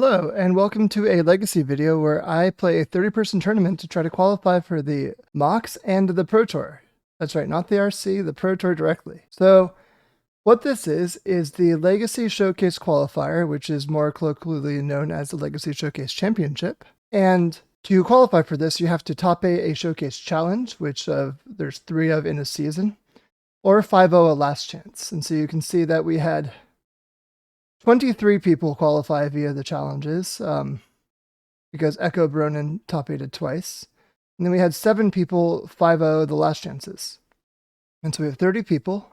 Hello, and welcome to a Legacy video where I play a 30-person tournament to try to qualify for the MOCS and the Pro Tour. That's right, not the RC, the Pro Tour directly. So what this is the Legacy Showcase Qualifier, which is more colloquially known as the Legacy Showcase Championship. And to qualify for this, you have to top 8 a Showcase Challenge, which there's 3 of in a season, or 5-0 a Last Chance. And so you can see that we had 23 people qualify via the challenges, because Echo Bronin top 8'd twice. And then we had 7 people 5-0 the Last Chances. And so we have 30 people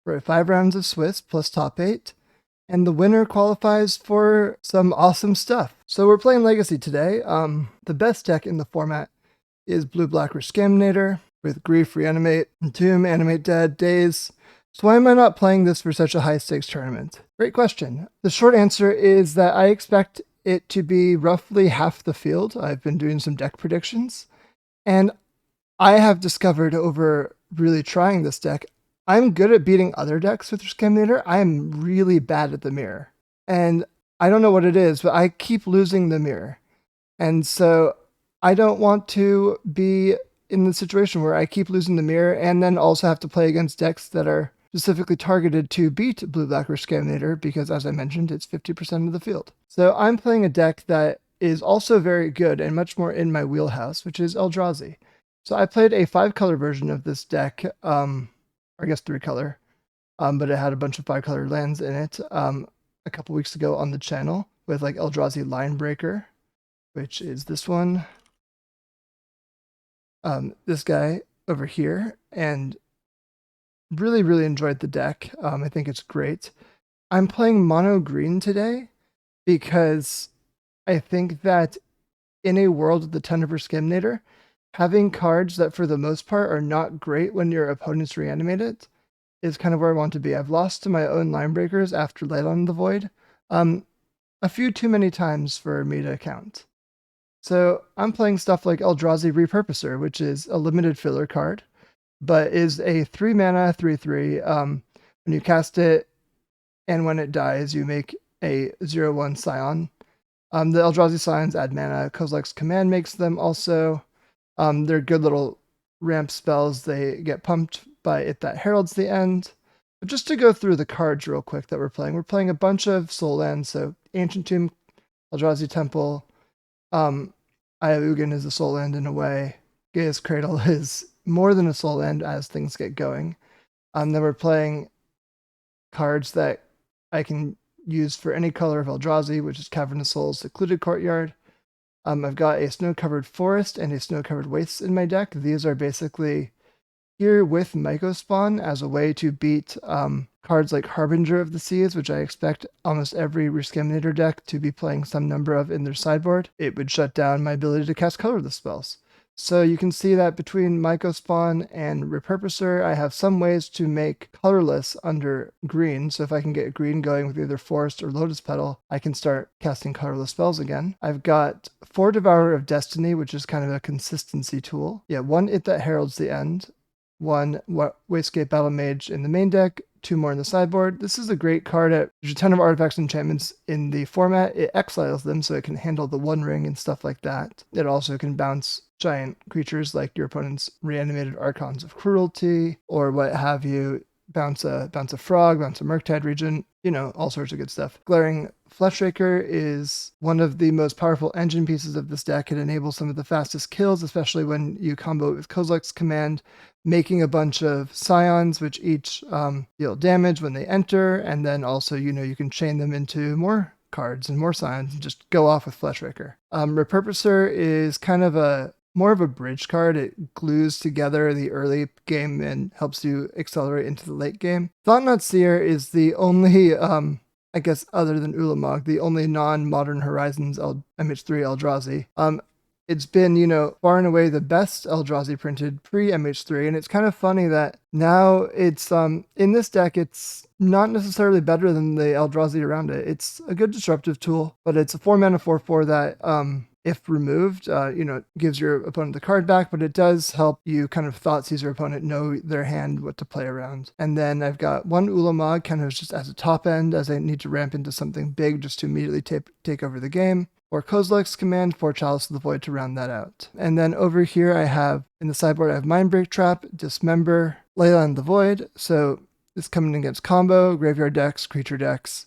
for 5 rounds of Swiss plus top 8. And the winner qualifies for some awesome stuff. So we're playing Legacy today. The best deck in the format is Blue-Black Rescaminator with Grief, Reanimate, Entomb, Animate Dead, Daze. So why am I not playing this for such a high-stakes tournament? Great question. The short answer is that I expect it to be roughly half the field. I've been doing some deck predictions, and I have discovered over really trying this deck, I'm good at beating other decks with Rescaminator. I am really bad at the mirror, and I don't know what it is, but I keep losing the mirror. And so I don't want to be in the situation where I keep losing the mirror and then also have to play against decks that are specifically targeted to beat Blue-Black Rescaminator because, as I mentioned, it's 50% of the field. So I'm playing a deck that is also very good and much more in my wheelhouse, which is Eldrazi. So I played a 5-color version of this deck, or I guess 3-color, but it had a bunch of 5-color lands in it a couple weeks ago on the channel with like Eldrazi Linebreaker, which is this one, this guy over here, and really enjoyed the deck. I think it's great. I'm playing mono green today because I think that in a world of the ton of Rescaminator, having cards that for the most part are not great when your opponents reanimate it is kind of where I want to be. I've lost to my own Linebreakers after Light on the Void a few too many times for me to count. So I'm playing stuff like Eldrazi Repurposer, which is a limited filler card, but is a 3-mana 3/3. When you cast it and when it dies, you make a 0/1 Scion. The Eldrazi Scions add mana. Kozilek's Command makes them also. They're good little ramp spells. They get pumped by it that heralds the end. But just to go through the cards real quick that we're playing a bunch of soul lands. So Ancient Tomb, Eldrazi Temple, Ugin is a soul land in a way. Gaia's Cradle is more than a soul land as things get going. Then we're playing cards that I can use for any color of Eldrazi, which is Cavern of Souls, Secluded Courtyard. I've got a Snow-Covered Forest and a Snow-Covered Wastes in my deck. These are basically here with Mycospawn as a way to beat cards like Harbinger of the Seas, which I expect almost every Rescaminator deck to be playing some number of in their sideboard. It would shut down my ability to cast colorless spells. So you can see that between Mycospawn and Repurposer, I have some ways to make colorless under green. So if I can get green going with either Forest or Lotus Petal, I can start casting colorless spells again. I've got 4 Devourer of Destiny, which is kind of a consistency tool. Yeah, 1 It That Heralds the End, 1 Wastegate Battle Mage in the main deck, 2 more in the sideboard. This is a great card. There's a ton of artifacts and enchantments in the format. It exiles them so it can handle the One Ring and stuff like that. It also can bounce giant creatures like your opponent's reanimated Archons of Cruelty or what have you. Bounce a frog, bounce a Murktide Regent, all sorts of good stuff. Glaring Fleshraker is one of the most powerful engine pieces of this deck. It enables some of the fastest kills, especially when you combo it with Kozilek's Command, making a bunch of Scions, which each deal damage when they enter, and then also, you can chain them into more cards and more Scions and just go off with Fleshraker. Repurposer is kind of more of a bridge card. It glues together the early game and helps you accelerate into the late game. Thought-Knot Seer is the only, I guess other than Ulamog, the only non-Modern Horizons MH3 Eldrazi. It's been, far and away the best Eldrazi printed pre-MH3, and it's kind of funny that now it's, in this deck, it's not necessarily better than the Eldrazi around it. It's a good disruptive tool, but it's a 4-mana 4/4 that if removed, it gives your opponent the card back, but it does help you kind of Thoughtseize your opponent, know their hand, what to play around. And then I've got one Ulamog kind of just as a top end, as I need to ramp into something big just to immediately take over the game. Or Kozilek's Command for Chalice of the Void to round that out. And then over here I have, in the sideboard, I have Mindbreak Trap, Dismember, Leyline the Void. So it's coming against combo, graveyard decks, creature decks.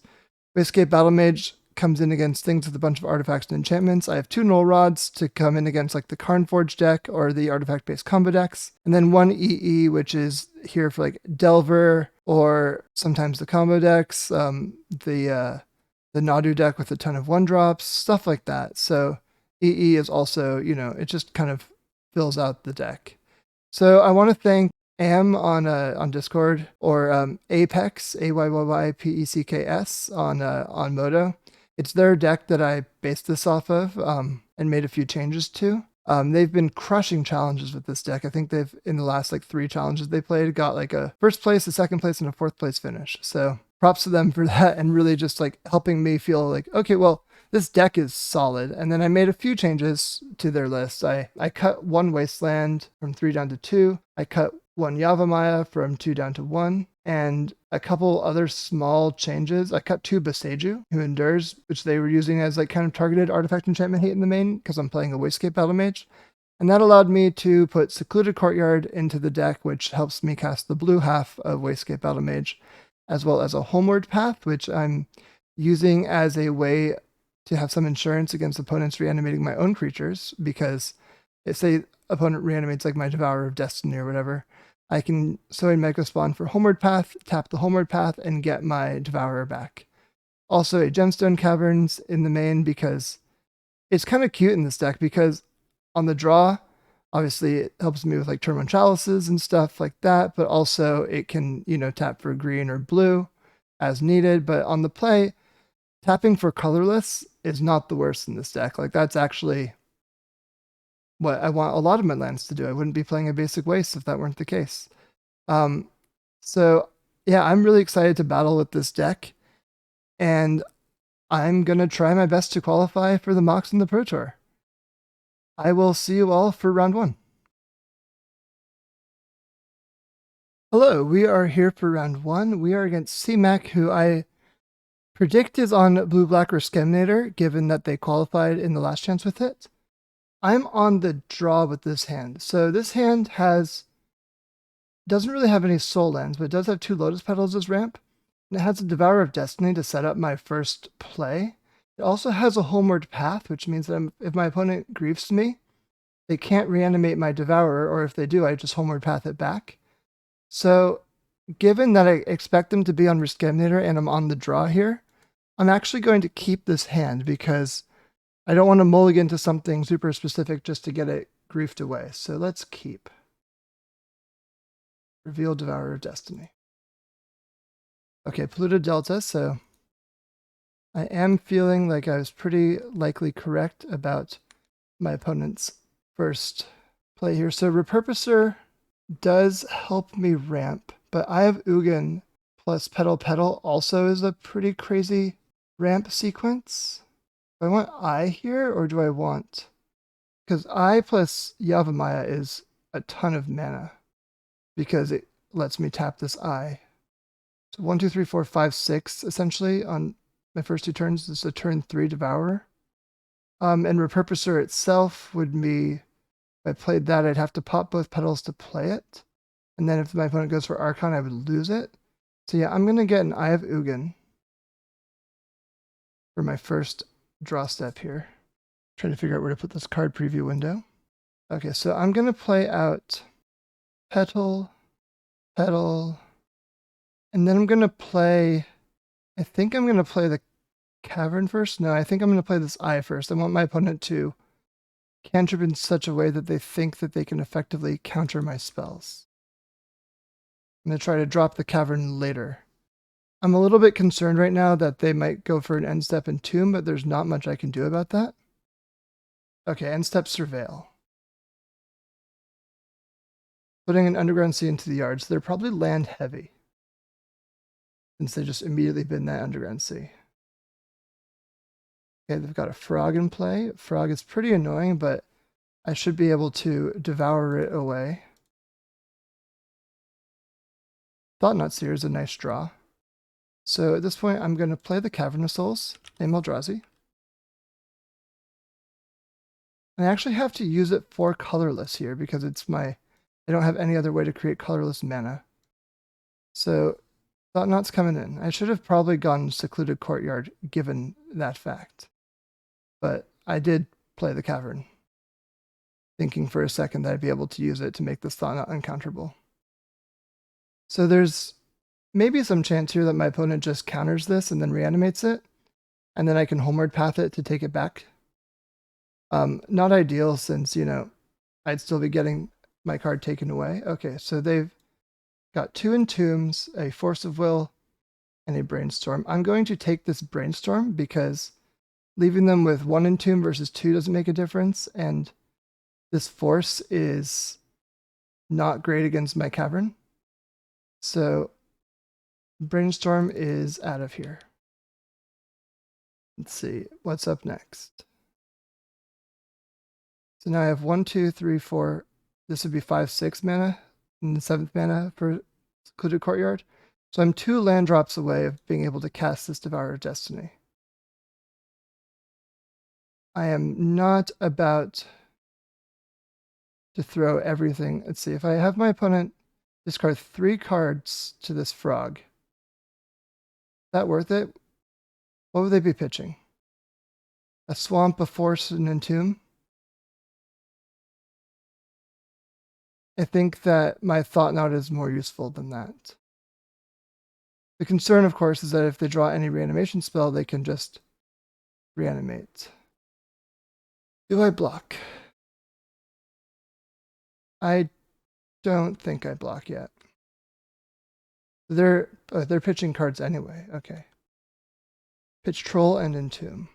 Wastecape Battle Mage comes in against things with a bunch of artifacts and enchantments. I have 2 Null Rods to come in against like the Karnforge deck or the artifact-based combo decks. And then 1 EE, which is here for like Delver or sometimes the combo decks, the Nadu deck with a ton of 1-drops, stuff like that. So EE is also, it just kind of fills out the deck. So I want to thank Am on Discord, or Apex, AYYYPECKS on Modo. It's their deck that I based this off of and made a few changes to. They've been crushing challenges with this deck. I think they've, in the last like 3 challenges they played, got like a 1st place, a 2nd place, and a 4th place finish. So props to them for that, and really just like helping me feel like, okay, well, this deck is solid. And then I made a few changes to their list. I cut 1 Wasteland from 3 down to 2. I cut 1 Yavimaya from 2 down to 1, and a couple other small changes. I cut 2 Boseiju, who endures, which they were using as like kind of targeted artifact enchantment hate in the main, because I'm playing a Wastecape Battle Mage. And that allowed me to put Secluded Courtyard into the deck, which helps me cast the blue half of Wastecape Battle Mage, as well as a Homeward Path, which I'm using as a way to have some insurance against opponents reanimating my own creatures, because if, say, opponent reanimates like my Devourer of Destiny or whatever, I can sow in Mega Spawn for Homeward Path, tap the Homeward Path, and get my Devourer back. Also a Gemstone Caverns in the main, because it's kind of cute in this deck, because on the draw, obviously it helps me with like turn 1 Chalices and stuff like that, but also it can, tap for green or blue as needed. But on the play, tapping for colorless is not the worst in this deck. Like, that's actually what I want a lot of my lands to do. I wouldn't be playing a basic waste if that weren't the case. So yeah, I'm really excited to battle with this deck, and I'm going to try my best to qualify for the MOCS and the Pro Tour. I will see you all for round 1. Hello, we are here for round 1. We are against CMAC, who I predict is on Blue-Black Rescaminator, given that they qualified in the last chance with it. I'm on the draw with this hand. So this hand doesn't really have any soul lands, but it does have 2 Lotus Petals as ramp. And it has a Devourer of Destiny to set up my first play. It also has a Homeward Path, which means that if my opponent griefs me, they can't reanimate my Devourer, or if they do, I just Homeward Path it back. So given that I expect them to be on Rescaminator and I'm on the draw here, I'm actually going to keep this hand, because I don't want to mulligan to something super specific just to get it griefed away. So let's keep. Reveal Devourer of Destiny. Okay, Pluto Delta, so I am feeling like I was pretty likely correct about my opponent's first play here. So Repurposer does help me ramp, but I have Ugin plus Petal Petal also is a pretty crazy ramp sequence. Do I want I here, or do I want... Because I plus Yavimaya is a ton of mana, because it lets me tap this I. So 1, 2, 3, 4, 5, 6 essentially on my first 2 turns. This is a turn 3 Devourer. And Repurposer itself would be, if I played that, I'd have to pop both petals to play it. And then if my opponent goes for Archon, I would lose it. So yeah, I'm going to get an Eye of Ugin for my first draw step here. Trying to figure out where to put this card preview window. Okay, so I'm going to play out Petal, Petal, and then I'm going to play, I think I'm going to play the Cavern first. No, I think I'm going to play this Eye first. I want my opponent to cantrip in such a way that they think that they can effectively counter my spells. I'm going to try to drop the Cavern later. I'm a little bit concerned right now that they might go for an end step and Tomb, but there's not much I can do about that. Okay, end step Surveil. Putting an Underground Sea into the yard, so they're probably land heavy, since they just immediately bin that Underground Sea. Okay, they've got a frog in play. Frog is pretty annoying, but I should be able to devour it away. Thought-Knot Seer is a nice draw. So at this point, I'm going to play the Cavern of Souls, name Eldrazi. I actually have to use it for colorless here because it's I don't have any other way to create colorless mana. So Thought-Knot's coming in. I should have probably gone Secluded Courtyard given that fact. But I did play the Cavern, thinking for a second that I'd be able to use it to make this Thought-Knot uncounterable. So there's maybe some chance here that my opponent just counters this and then reanimates it, and then I can Homeward Path it to take it back. Not ideal since, I'd still be getting my card taken away. Okay, so they've got 2 Entombs, a Force of Will, and a Brainstorm. I'm going to take this Brainstorm because leaving them with 1 Entomb versus 2 doesn't make a difference, and this Force is not great against my Cavern. So Brainstorm is out of here. Let's see, what's up next? So now I have 1, 2, 3, 4. This would be 5, 6 mana, and the 7th mana for Secluded Courtyard. So I'm 2 land drops away of being able to cast this Devourer of Destiny. I am not about to throw everything. Let's see, if I have my opponent discard 3 cards to this frog, is that worth it? What would they be pitching? A Swamp, a Force, and an Entomb? I think that my Thought-Knot is more useful than that. The concern, of course, is that if they draw any reanimation spell, they can just reanimate. Do I block? I don't think I block yet. They're pitching cards anyway. Okay. Pitch Troll and Entomb.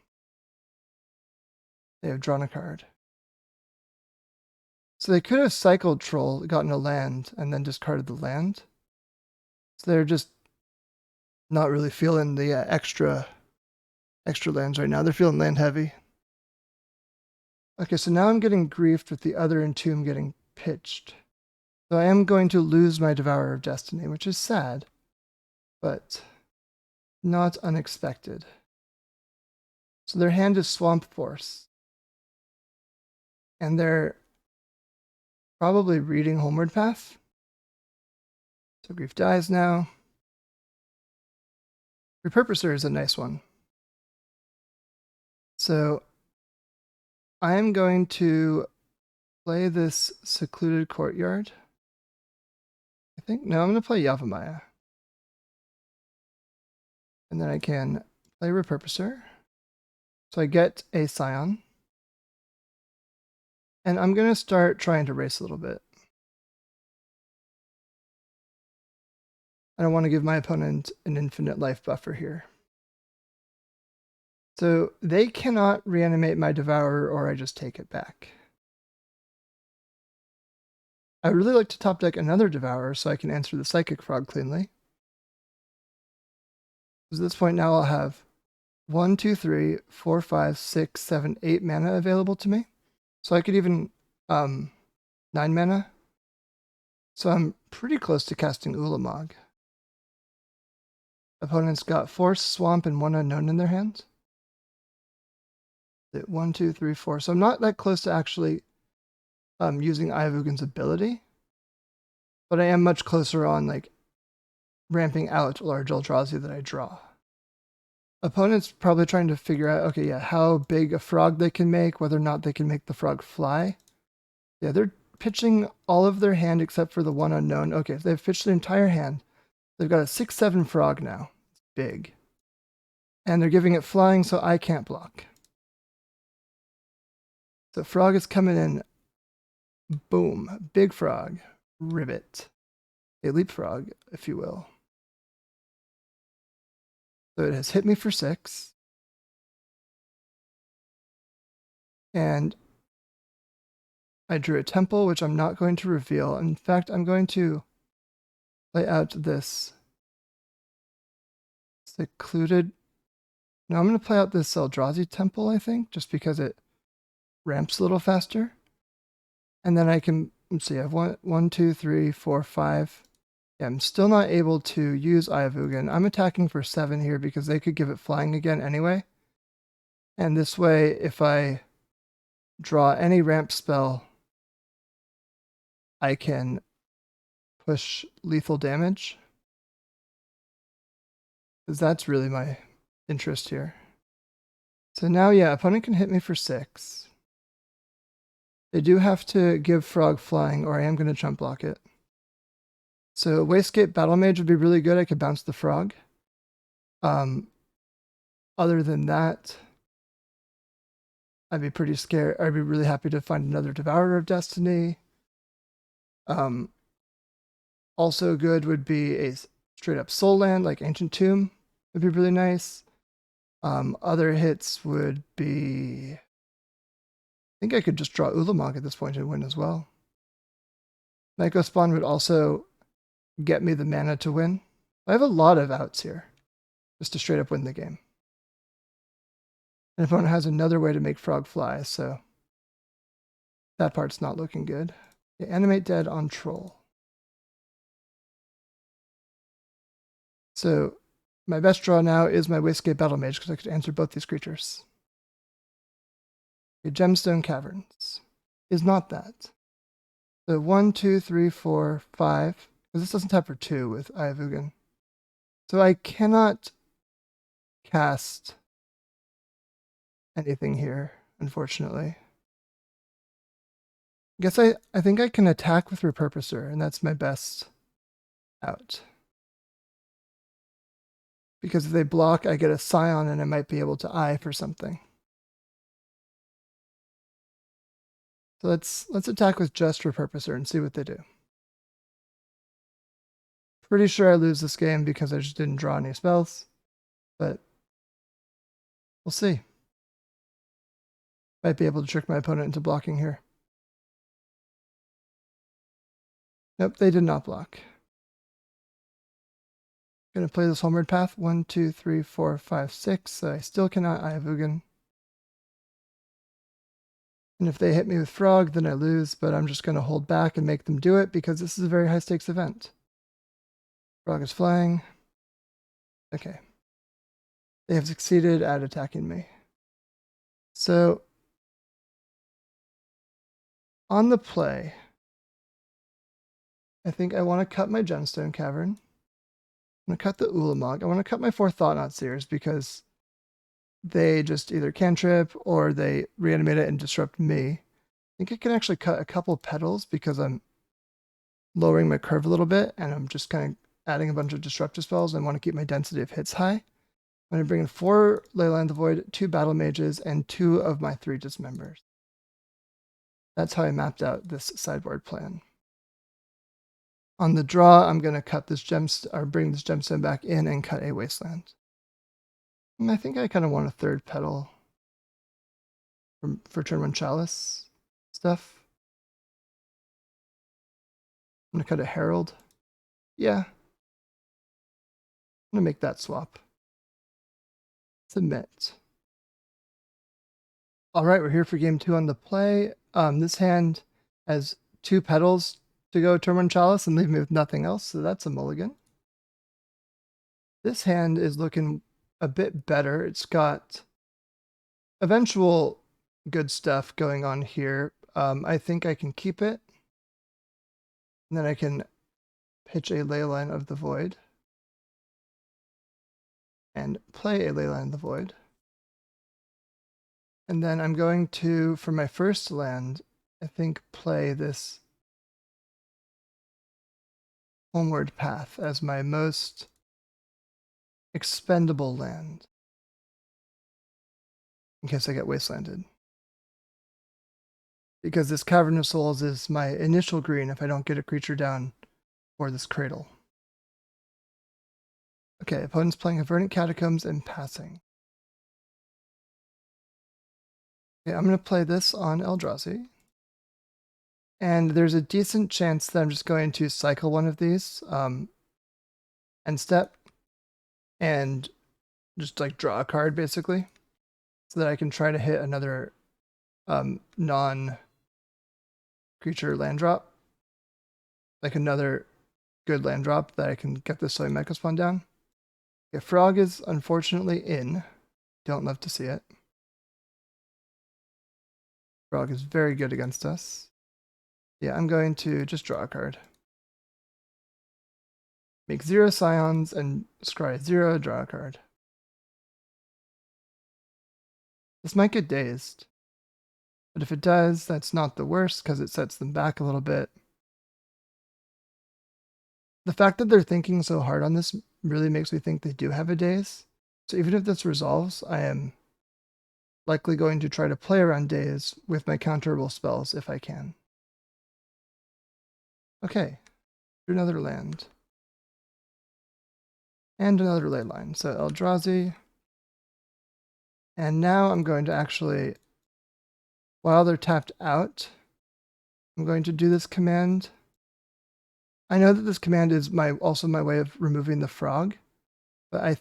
They have drawn a card. So they could have cycled Troll, gotten a land, and then discarded the land. So they're just not really feeling the extra lands right now. They're feeling land heavy. Okay, so now I'm getting griefed with the other Entomb getting pitched. So I am going to lose my Devourer of Destiny, which is sad, but not unexpected. So their hand is Swamp Force. And they're probably reading Homeward Path. So Grief dies now. Repurposer is a nice one. So I am going to play this Secluded Courtyard. I'm going to play Yavimaya. And then I can play Repurposer. So I get a Scion. And I'm going to start trying to race a little bit. I don't want to give my opponent an infinite life buffer here. So they cannot reanimate my Devourer or I just take it back. I would really like to top deck another Devourer so I can answer the Psychic Frog cleanly. So at this point now I'll have 1, 2, 3, 4, 5, 6, 7, 8 mana available to me. So I could even 9 mana. So I'm pretty close to casting Ulamog. Opponent's got Force, Swamp, and 1 Unknown in their hands. 1, 2, 3, 4. So I'm not that close to actually using Ayavugan's ability. But I am much closer on ramping out large Eldrazi that I draw. Opponent's probably trying to figure out, okay, yeah, how big a frog they can make, whether or not they can make the frog fly. Yeah, they're pitching all of their hand except for the 1 Unknown. Okay, so they've pitched their entire hand. They've got a 6/7 frog now. It's big. And they're giving it flying, so I can't block. So frog is coming in. Boom. Big frog. Ribbit. A leapfrog, if you will. So it has hit me for 6. And I drew a temple, which I'm not going to reveal. In fact, I'm going to lay out this Secluded Now I'm going to play out this Eldrazi Temple, I think, just because it ramps a little faster. And then I can, let's see, I have 1, 2, 3, 4, 5. Yeah, I'm still not able to use Eye of Ugin. I'm attacking for 7 here because they could give it flying again anyway. And this way, if I draw any ramp spell, I can push lethal damage. Because that's really my interest here. So now, yeah, opponent can hit me for 6. They do have to give Frog flying, or I am going to chump block it. So Wastegate Battle Mage would be really good. I could bounce the Frog. Other than that, I'd be pretty scared. I'd be really happy to find another Devourer of Destiny. Also good would be a straight up Soul Land, like Ancient Tomb would be really nice. Other hits would be, I think I could just draw Ulamog at this point and win as well. Myco Spawn would also get me the mana to win. I have a lot of outs here, just to straight up win the game. And opponent has another way to make Frog fly, so that part's not looking good. Okay, Animate Dead on Troll. So my best draw now is my Wastegate Battle Mage because I could answer both these creatures. Okay, Gemstone Caverns is not that. So 1, 2, 3, 4, 5. Because this doesn't tap for 2 with Eye of Ugin. So I cannot cast anything here, unfortunately. I guess I think I can attack with Repurposer, and that's my best out. Because if they block, I get a Scion, and I might be able to eye for something. So let's attack with just Repurposer and see what they do. Pretty sure I lose this game because I just didn't draw any spells, but we'll see. Might be able to trick my opponent into blocking here. Nope, they did not block. Gonna play this Homeward Path. 1, 2, 3, 4, 5, 6. So I still cannot Eye of Ugin. And if they hit me with Frog, then I lose, but I'm just gonna hold back and make them do it because this is a very high stakes event. Frog is flying. Okay. They have succeeded at attacking me. So on the play, I think I want to cut my Gemstone Cavern. I'm going to cut the Ulamog. I want to cut my 4 Thought-Knot Seers because they just either cantrip or they reanimate it and disrupt me. I think I can actually cut a couple petals because I'm lowering my curve a little bit and I'm just kind of adding a bunch of disruptive spells and want to keep my density of hits high. I'm going to bring in 4 Leyline of the Void, 2 Battle Mages, and 2 of my 3 Dismembers. That's how I mapped out this sideboard plan. On the draw, I'm going to cut this bring this gemstone back in and cut a Wasteland. And I think I kind of want a 3rd petal for turn 1 Chalice stuff. I'm going to cut a Herald. Yeah. I'm going to make that swap. Submit. All right, we're here for game 2 on the play. This hand has 2 petals to go turn 1 Chalice and leave me with nothing else, so that's a mulligan. This hand is looking a bit better. It's got eventual good stuff going on here. I think I can keep it. And then I can pitch a Leyline of the Void. And play a Leyline of the Void. And then I'm going to, for my first land, I think play this Homeward Path as my most expendable land. In case I get wastelanded. Because this Cavern of Souls is my initial green if I don't get a creature down for this Cradle. Okay, opponent's playing a Verdant Catacombs and passing. Okay, I'm going to play this on Eldrazi. And there's a decent chance that I'm just going to cycle one of these end step and just like draw a card basically, so that I can try to hit another non-creature land drop, like another good land drop that I can get this soy mecha spawn down. Okay, frog is unfortunately in. Don't love to see it. Frog is very good against us. Yeah, I'm going to just draw a card. Make 0 scions and scry 0, draw a card. This might get dazed. But if it does, that's not the worst because it sets them back a little bit. The fact that they're thinking so hard on this really makes me think they do have a daze. So even if this resolves, I am likely going to try to play around daze with my counterable spells if I can. Okay, another land. And another ley line. So Eldrazi. And now I'm going to actually, while they're tapped out, I'm going to do this command. I know that this command is also my way of removing the frog, but I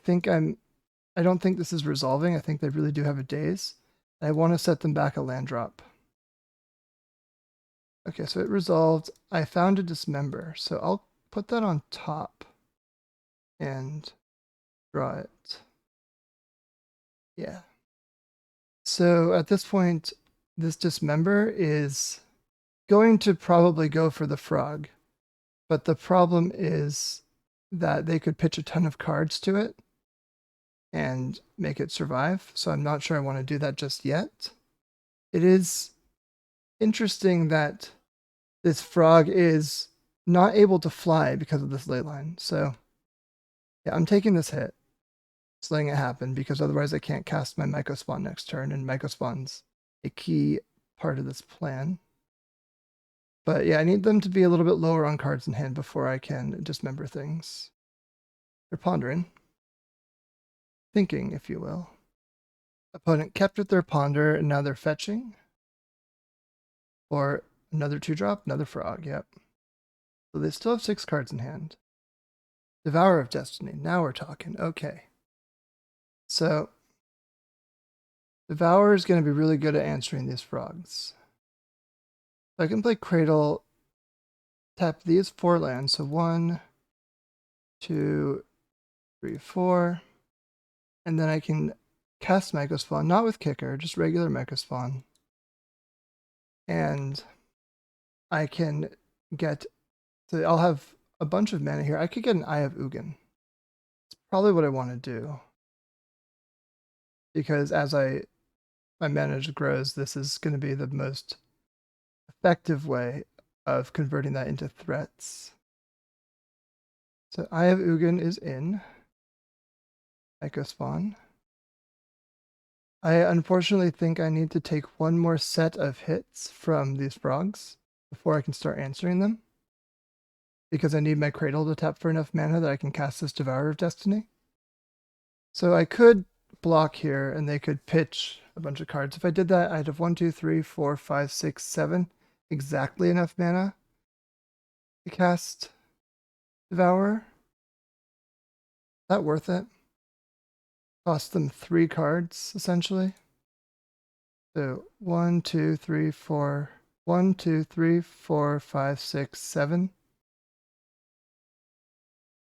don't think this is resolving. I think they really do have a daze. I want to set them back a land drop. Okay, so it resolved. I found a dismember, so I'll put that on top and draw it. Yeah. So at this point, this dismember is going to probably go for the frog. But the problem is that they could pitch a ton of cards to it and make it survive. So I'm not sure I want to do that just yet. It is interesting that this frog is not able to fly because of this ley line. So yeah, I'm taking this hit. Just letting it happen because otherwise I can't cast my Myco Spawn next turn, and Myco Spawn's a key part of this plan. But yeah, I need them to be a little bit lower on cards in hand before I can dismember things. They're pondering. Thinking, if you will. Opponent kept with their ponder, and now they're fetching. Or another 2-drop, another frog, yep. So they still have 6 cards in hand. Devourer of Destiny, now we're talking, okay. So, Devourer is going to be really good at answering these frogs. So I can play Cradle, tap these 4 lands, so 1, 2, 3, 4. And then I can cast Myco Spawn, not with Kicker, just regular Myco Spawn. And I can get, so I'll have a bunch of mana here. I could get an Eye of Ugin. It's probably what I want to do. Because as my mana grows, this is going to be the most effective way of converting that into threats. So Eye of Ugin is in. Myco Spawn. I unfortunately think I need to take one more set of hits from these frogs before I can start answering them. Because I need my Cradle to tap for enough mana that I can cast this Devourer of Destiny. So I could block here and they could pitch a bunch of cards. If I did that, I'd have 1, 2, 3, 4, 5, 6, 7. Exactly enough mana to cast Devourer. Is that worth it? Cost them 3 cards, essentially. So 1, 2, 3, 4. 1, 2, 3, 4, 5, 6, 7.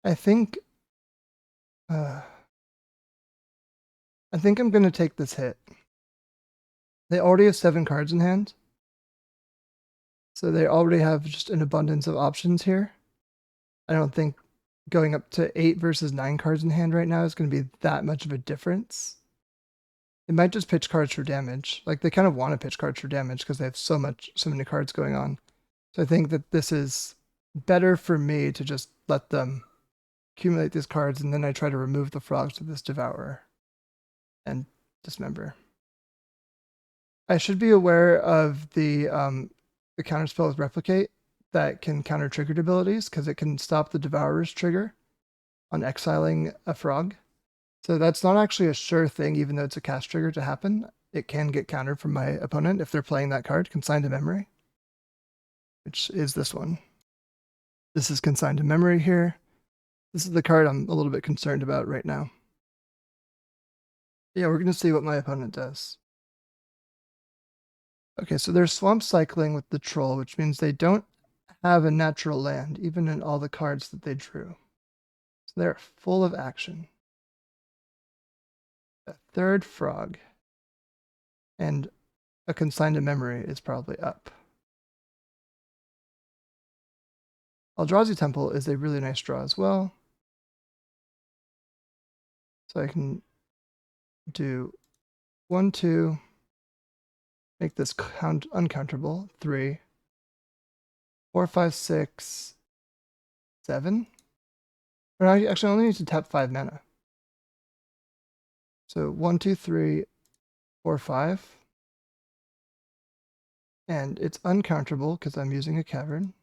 I think I'm going to take this hit. They already have 7 cards in hand. So they already have just an abundance of options here. I don't think going up to 8 versus 9 cards in hand right now is going to be that much of a difference. They might just pitch cards for damage. Like, they kind of want to pitch cards for damage because they have so many cards going on. So I think that this is better for me to just let them accumulate these cards, and then I try to remove the frogs with this Devourer and Dismember. I should be aware of the counterspell with Replicate that can counter triggered abilities because it can stop the Devourer's trigger on exiling a frog. So that's not actually a sure thing, even though it's a cast trigger to happen. It can get countered from my opponent if they're playing that card, Consigned to Memory, which is this one. This is Consigned to Memory here. This is the card I'm a little bit concerned about right now. Yeah, we're gonna see what my opponent does. Okay, so they're swamp cycling with the troll, which means they don't have a natural land, even in all the cards that they drew. So they're full of action. A third frog and a consigned to memory is probably up. Eldrazi Temple is a really nice draw as well. So I can do 1, 2, make this uncounterable. 3, 4, 5, 6, 7. Or I actually only need to tap 5 mana. So 1, 2, 3, 4, 5. And it's uncounterable because I'm using a cavern.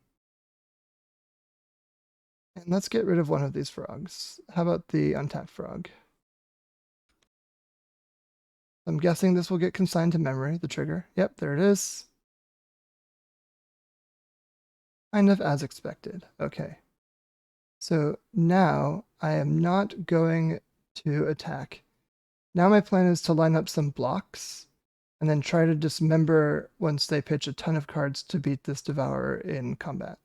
And let's get rid of one of these frogs. How about the untapped frog? I'm guessing this will get consigned to memory, the trigger. Yep, there it is. Kind of as expected. Okay. So now I am not going to attack. Now my plan is to line up some blocks and then try to dismember once they pitch a ton of cards to beat this Devourer in combat.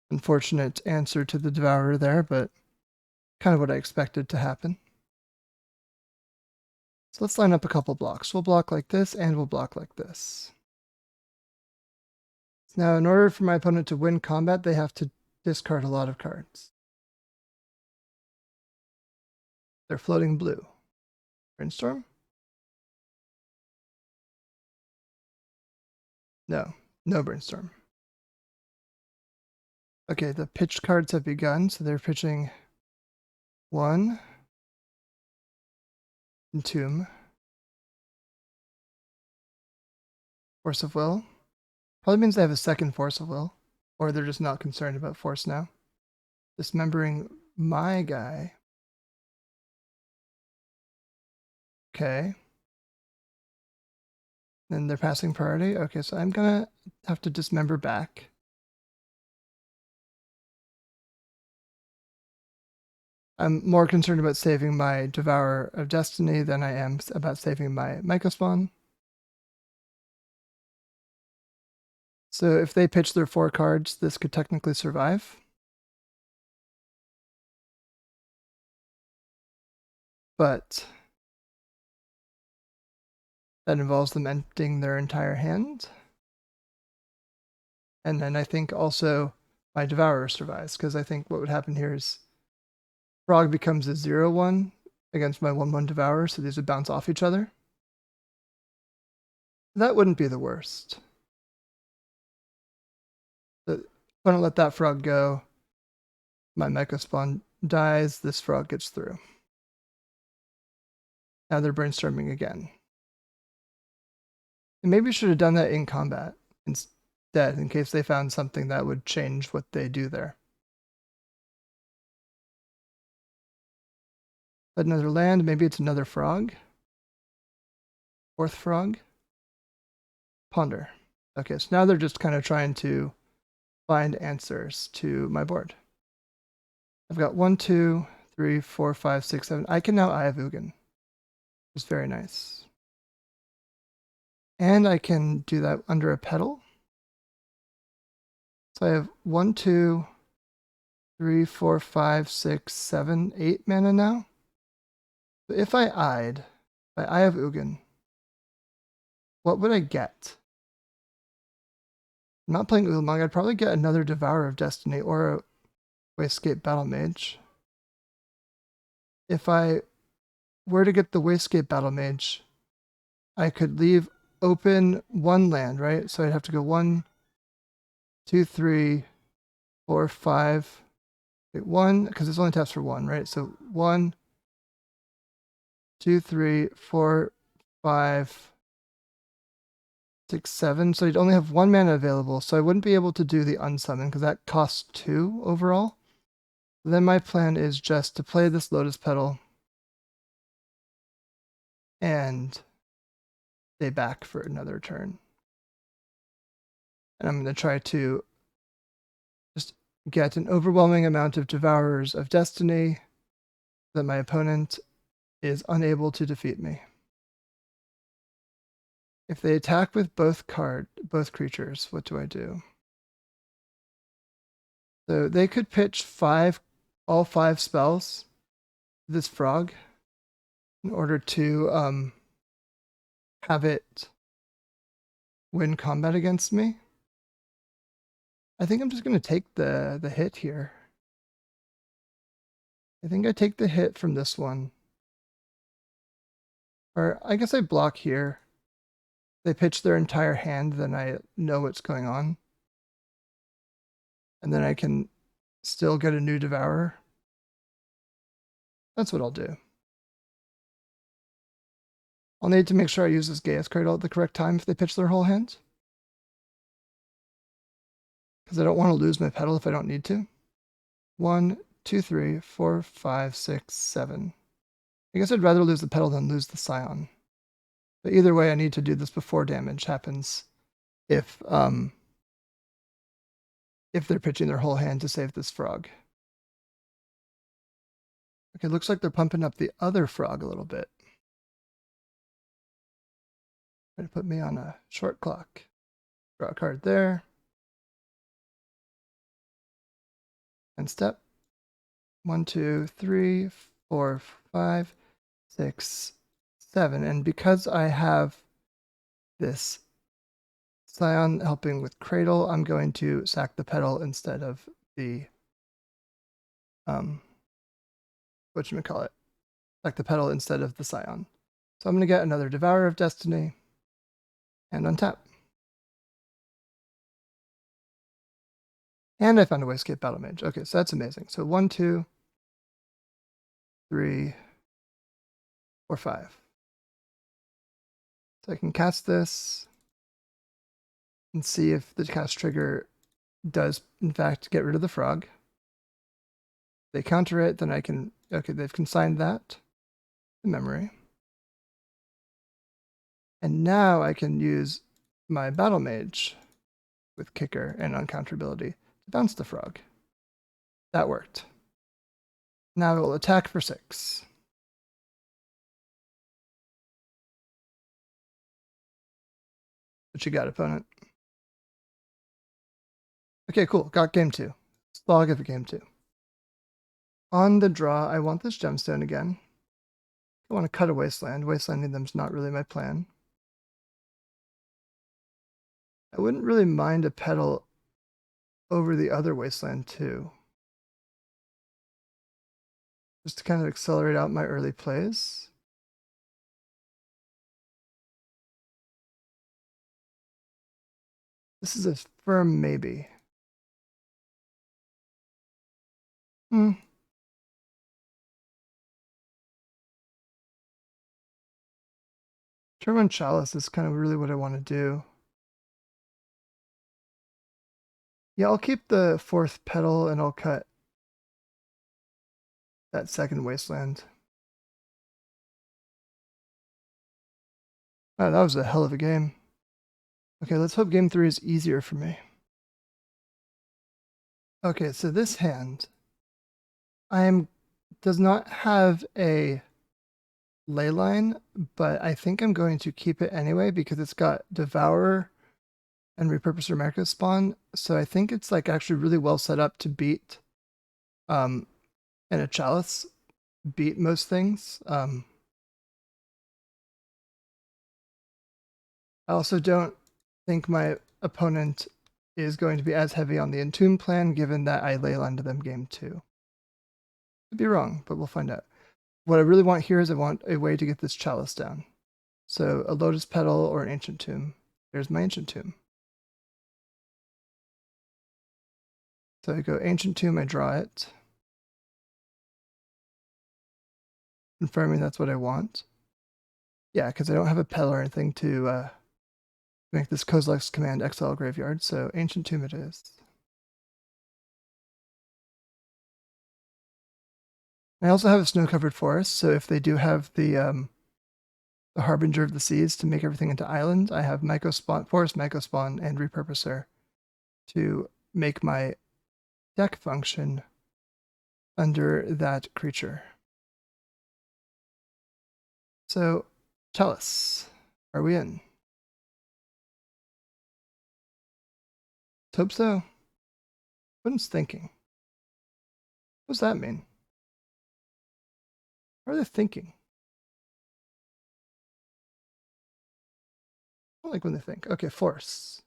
Unfortunate answer to the Devourer there, but kind of what I expected to happen. So let's line up a couple blocks. We'll block like this and we'll block like this. Now, in order for my opponent to win combat, they have to discard a lot of cards. They're floating blue. Brainstorm? No, no brainstorm. Okay, the pitch cards have begun, so they're pitching 1, Entomb, Force of Will. Probably means they have a second Force of Will, or they're just not concerned about force now. Dismembering my guy. Okay. Then they're passing priority. Okay, so I'm gonna have to dismember back. I'm more concerned about saving my Devourer of Destiny than I am about saving my Mycospawn. So if they pitch their 4 cards, this could technically survive. But that involves them emptying their entire hand. And then I think also my Devourer survives, because I think what would happen here is Frog becomes a 0/1 against my 1/1 Devourer, so these would bounce off each other. That wouldn't be the worst. I'm going to let that frog go. My Mycospawn dies, this frog gets through. Now they're brainstorming again. And maybe we should have done that in combat instead, in case they found something that would change what they do there. But another land, maybe it's another frog. 4th frog. Ponder. Okay, so now they're just kind of trying to find answers to my board. I've got 1, 2, 3, 4, 5, 6, 7. I can now Eye of Ugin. It's very nice. And I can do that under a petal. So I have 1, 2, 3, 4, 5, 6, 7, 8 mana now. So if I Eyed by Eye of Ugin, what would I get? I'm not playing Ulamog. I'd probably get another Devourer of Destiny or a Wastegate Battle Mage. If I were to get the Wastegate Battle Mage, I could leave open 1 land, right? So I'd have to go 1, 2, 3, 4, 5. Wait, 1, because this only taps for 1, right? So 1, 2, 3, 4, 5, 6, 7. So you'd only have 1 mana available. So I wouldn't be able to do the unsummon because that costs 2 overall. Then my plan is just to play this Lotus Petal and stay back for another turn. And I'm going to try to just get an overwhelming amount of Devourers of Destiny that my opponent is unable to defeat me. If they attack with both creatures, what do I do? So they could pitch all five spells, this frog, in order to have it win combat against me. I think I'm just going to take the hit here. I think I take the hit from this one. Or I guess I block here. They pitch their entire hand, then I know what's going on. And then I can still get a new Devourer. That's what I'll do. I'll need to make sure I use this Gaia's Cradle at the correct time if they pitch their whole hand. Because I don't want to lose my pedal if I don't need to. 1, 2, 3, 4, 5, 6, 7. I guess I'd rather lose the pedal than lose the Scion. But either way, I need to do this before damage happens if they're pitching their whole hand to save this frog. Okay, looks like they're pumping up the other frog a little bit. Try to put me on a short clock. Draw a card there. And step. 1, 2, 3, 4, 5, 6, 7. And because I have this Scion helping with Cradle, I'm going to sack the pedal instead of the whatchamacallit. Sack the pedal instead of the Scion. So I'm going to get another Devourer of Destiny and untap. And I found a way to escape Battle Mage. Okay, so that's amazing. So 1, 2, 3, 4, 5. So I can cast this and see if the cast trigger does, in fact, get rid of the frog. If they counter it, then I can... Okay, they've consigned that to memory. And now I can use my Battle Mage with Kicker and Uncounterability to bounce the frog. That worked. Now it will attack for 6. What you got, opponent? Okay, cool. Got game 2. Slog of game 2. On the draw, I want this gemstone again. I want to cut a wasteland. Wastelanding them's not really my plan. I wouldn't really mind a pedal over the other wasteland too. Just to kind of accelerate out my early plays. This is a firm maybe. Turn 1 Chalice is kind of really what I want to do. Yeah, I'll keep the 4th pedal and I'll cut that 2nd wasteland. Oh, that was a hell of a game. Okay, let's hope game 3 is easier for me. Okay, so this hand does not have a leyline, but I think I'm going to keep it anyway because it's got Devourer and Repurposer Marco Spawn, so I think it's like actually really well set up to beat and a Chalice beat most things. I also don't think my opponent is going to be as heavy on the Entomb plan, given that I leylined them game 2. Could be wrong, but we'll find out. What I really want here is I want a way to get this Chalice down. So a Lotus Petal or an Ancient Tomb. There's my Ancient Tomb. So I go Ancient Tomb, I draw it. Confirming that's what I want. Yeah, because I don't have a pedal or anything to make this Kozilek's command exile graveyard, so Ancient Tomb it is. I also have a snow-covered forest, so if they do have the Harbinger of the Seas to make everything into island, I have Myco Spawn, Forest Myco Spawn, and Repurposer to make my deck function under that creature. So tell us, are we in? Hope so. What's thinking? What does that mean? What are they thinking? I don't like when they think. Okay, force.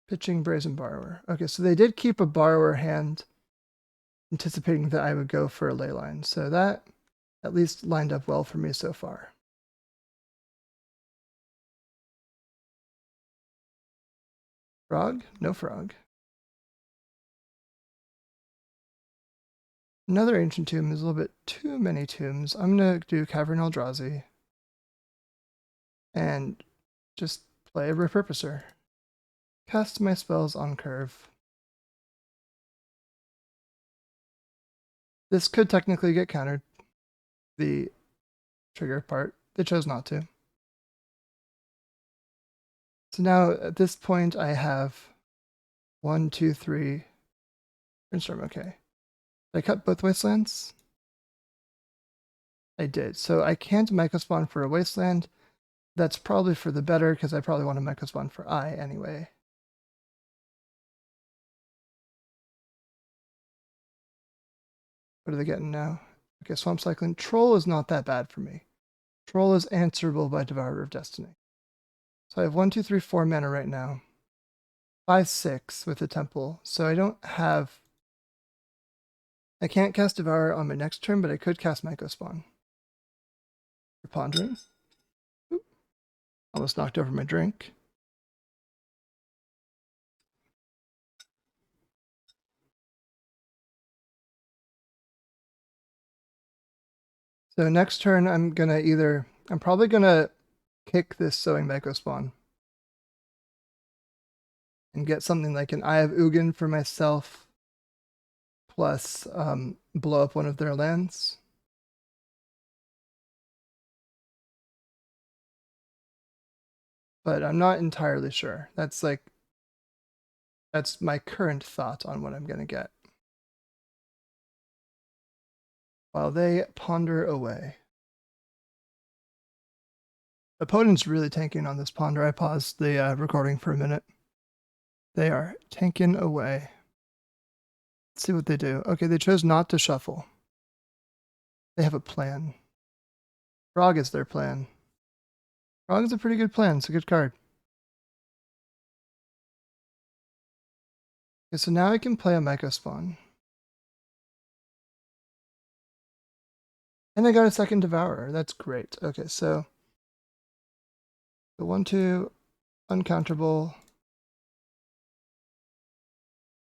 Pitching Brazen Borrower. Okay, so they did keep a borrower hand, anticipating that I would go for a ley line. So that at least lined up well for me so far. Frog? No frog. Another ancient tomb is a little bit too many tombs. I'm gonna do Cavern Eldrazi and just play a repurposer. Cast my spells on curve. This could technically get countered, the trigger part. They chose not to. So now at this point I have 1, 2, 3. Brainstorm, okay. Did I cut both wastelands? I did. So I can't Mecha Spawn for a wasteland. That's probably for the better because I probably want to Mecha Spawn for I anyway. What are they getting now? Okay, Swamp Cycling. Troll is not that bad for me. Troll is answerable by Devourer of Destiny. So I have 1, 2, 3, 4 mana right now. 5, 6 with the Temple. So I don't have... I can't cast Devourer on my next turn, but I could cast Mecha Spawn. Pondering. Oop. Almost knocked over my drink. So next turn, I'm probably gonna kick this Sowing Mecha Spawn and get something like an Eye of Ugin for myself, plus blow up one of their lands. But I'm not entirely sure. That's my current thought on what I'm gonna get. While they ponder away. Opponent's really tanking on this ponder. I paused the recording for a minute. They are tanking away. Let's see what they do. Okay, they chose not to shuffle. They have a plan. Frog is their plan. Frog is a pretty good plan. It's a good card. Okay, so now I can play a Mecha Spawn. And I got a second Devourer. That's great. Okay, so the 1, 2, uncounterable.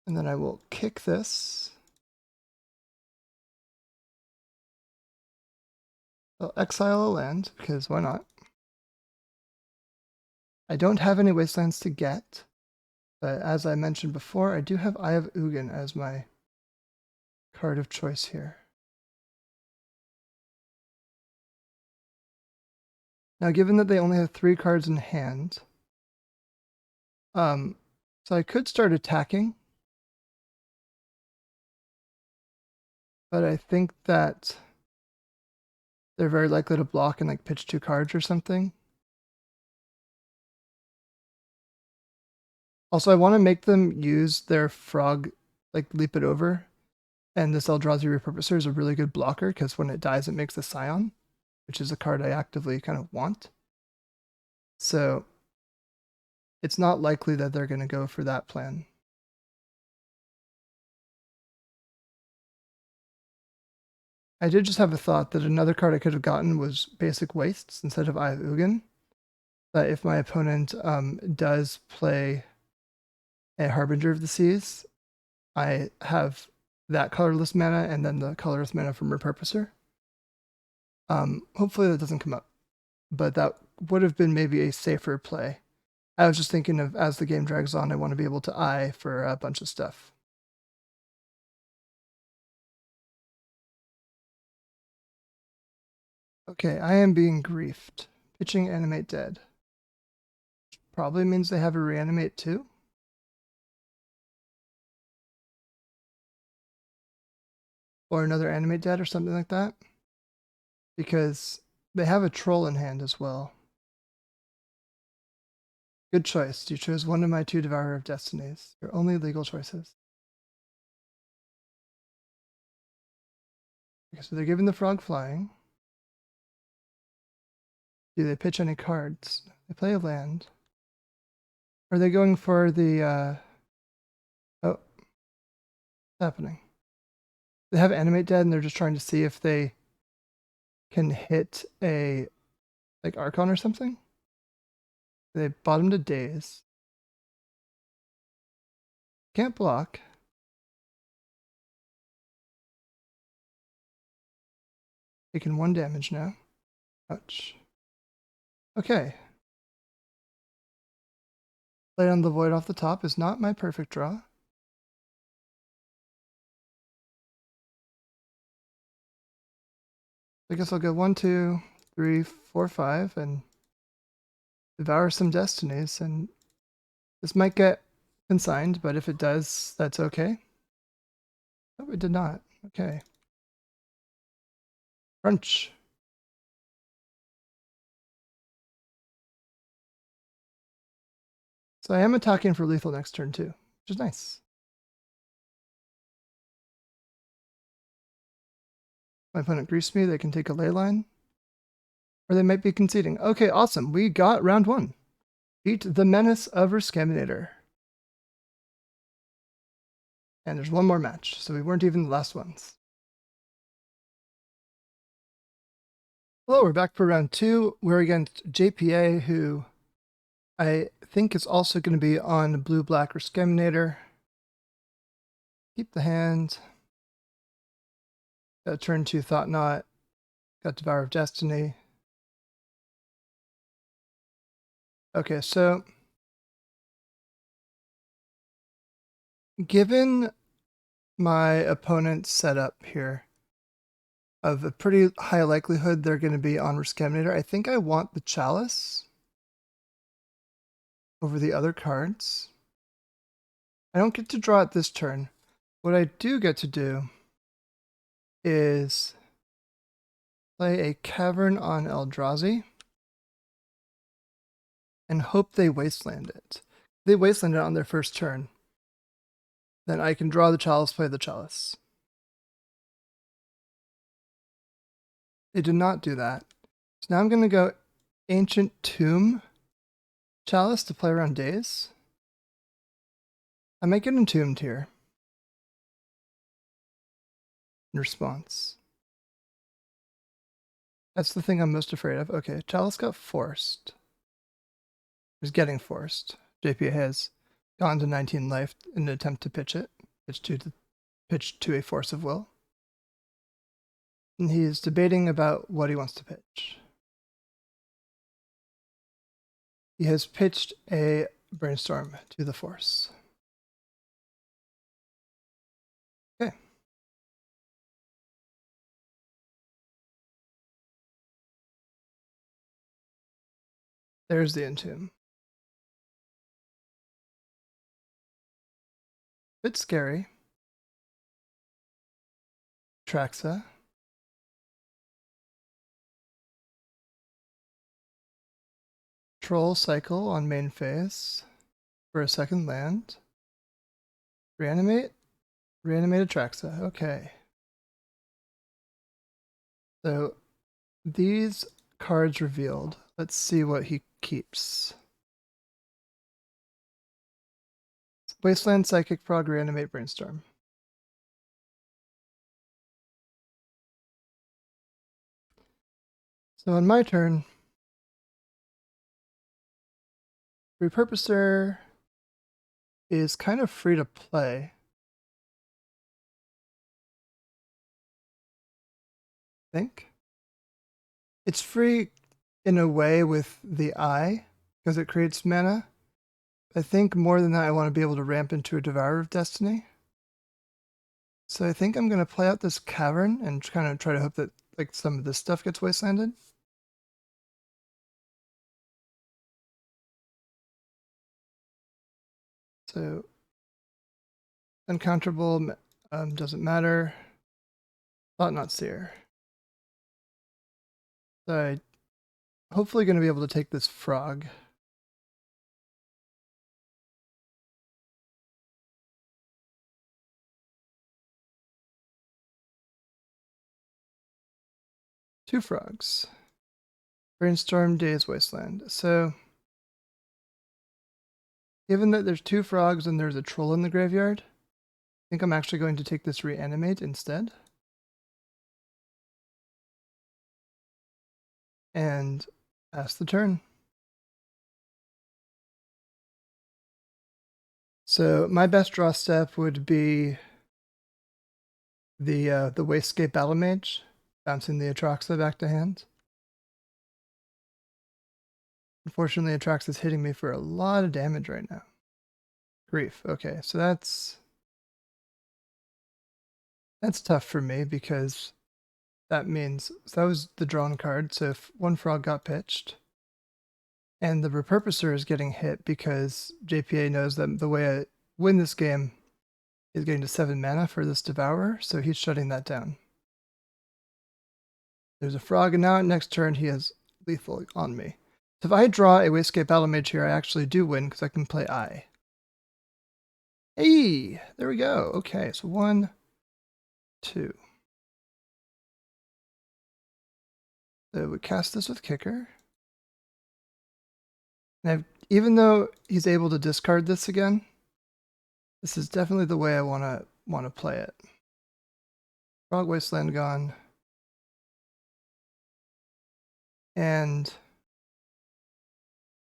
And then I will kick this. I'll exile a land, because why not? I don't have any wastelands to get, but as I mentioned before, I do have Eye of Ugin as my card of choice here. Now, given that they only have 3 cards in hand, so I could start attacking, but I think that they're very likely to block and like pitch 2 cards or something. Also, I want to make them use their frog, like leap it over. And this Eldrazi Repurposer is a really good blocker because when it dies, it makes a Scion, which is a card I actively kind of want. So it's not likely that they're going to go for that plan. I did just have a thought that another card I could have gotten was Basic Wastes instead of Eye of Ugin. That if my opponent does play a Harbinger of the Seas, I have that colorless mana and then the colorless mana from Repurposer. Hopefully that doesn't come up, but that would have been maybe a safer play. I was just thinking of as the game drags on, I want to be able to eye for a bunch of stuff. Okay, I am being griefed. Pitching Animate Dead. Probably means they have a Reanimate too. Or another Animate Dead or something like that. Because They have a troll in hand as well. Good choice. You chose one of my 2 Devourer of Destinies. Your only legal choices. Okay, so they're giving the frog flying. Do they pitch any cards? They play a land. Are they going for the oh, what's happening? They have Animate Dead and they're just trying to see if they can hit a like Archon or something? They bottom to Daze. Can't block. Taking 1 damage now. Ouch. Okay. Play on the Void off the top is not my perfect draw. I guess I'll go 1, 2, 3, 4, 5 and devour some destinies, and this might get consigned, but if it does, that's okay. Oh, it did not. Okay. Crunch. So I am attacking for lethal next turn too, which is nice. My opponent greased me, they can take a ley line. Or they might be conceding. Okay, awesome. We got round 1. Beat the Menace of Rescaminator. And there's one more match, so we weren't even the last ones. Hello, we're back for round 2. We're against JPA, who I think is also going to be on blue-black Rescaminator. Keep the hand. Got turn 2 Thought Knot. Got Devour of Destiny. Okay, so given my opponent's setup here of a pretty high likelihood they're going to be on Rescaminator, I think I want the Chalice over the other cards. I don't get to draw it this turn. What I do get to do is play a Cavern on Eldrazi and hope they wasteland it. If they wasteland it on their first turn, then I can draw the Chalice, play the Chalice. They did not do that. So now I'm going to go Ancient Tomb Chalice to play around Daze. I might get Entombed here in response. That's the thing I'm most afraid of. Okay, Chalice got forced. He's getting forced. JPA has gone to 19 life in an attempt to pitch it. Pitch to a Force of Will. And he's debating about what he wants to pitch. He has pitched a Brainstorm to the Force. Okay. There's the Entomb. Bit scary. Traxa. Troll cycle on main phase for a second land. Reanimate? Reanimated Traxa. Okay. So these cards revealed. Let's see what he keeps. Wasteland, Psychic Prog, Reanimate, Brainstorm. So on my turn, Repurposer is kind of free to play. I think. It's free in a way with the eye, because it creates mana. I think more than that, I want to be able to ramp into a Devourer of Destiny. So I think I'm going to play out this Cavern and kind of try to hope that like some of this stuff gets wastelanded. So uncounterable doesn't matter. Thought Not Seer. So I'm hopefully going to be able to take this frog. Two frogs. Brainstorm, Days Wasteland. So, given that there's two frogs and there's a troll in the graveyard, I think I'm actually going to take this Reanimate instead. And pass the turn. So my best draw step would be the Wastegate Battle Mage, bouncing the Atraxa back to hand. Unfortunately, Atraxa is hitting me for a lot of damage right now. Grief. Okay, so that's tough for me because that means so that was the drawn card. So if one frog got pitched, and the Repurposer is getting hit because JPA knows that the way I win this game is getting to 7 mana for this Devourer, so he's shutting that down. There's a frog, and now next turn he has lethal on me. So if I draw a Wastegate Battle Mage here, I actually do win because I can play Eye. Hey, there we go. Okay, so 1, 2. So we cast this with Kicker. And even though he's able to discard this again, this is definitely the way I want to play it. Frog Wasteland gone. And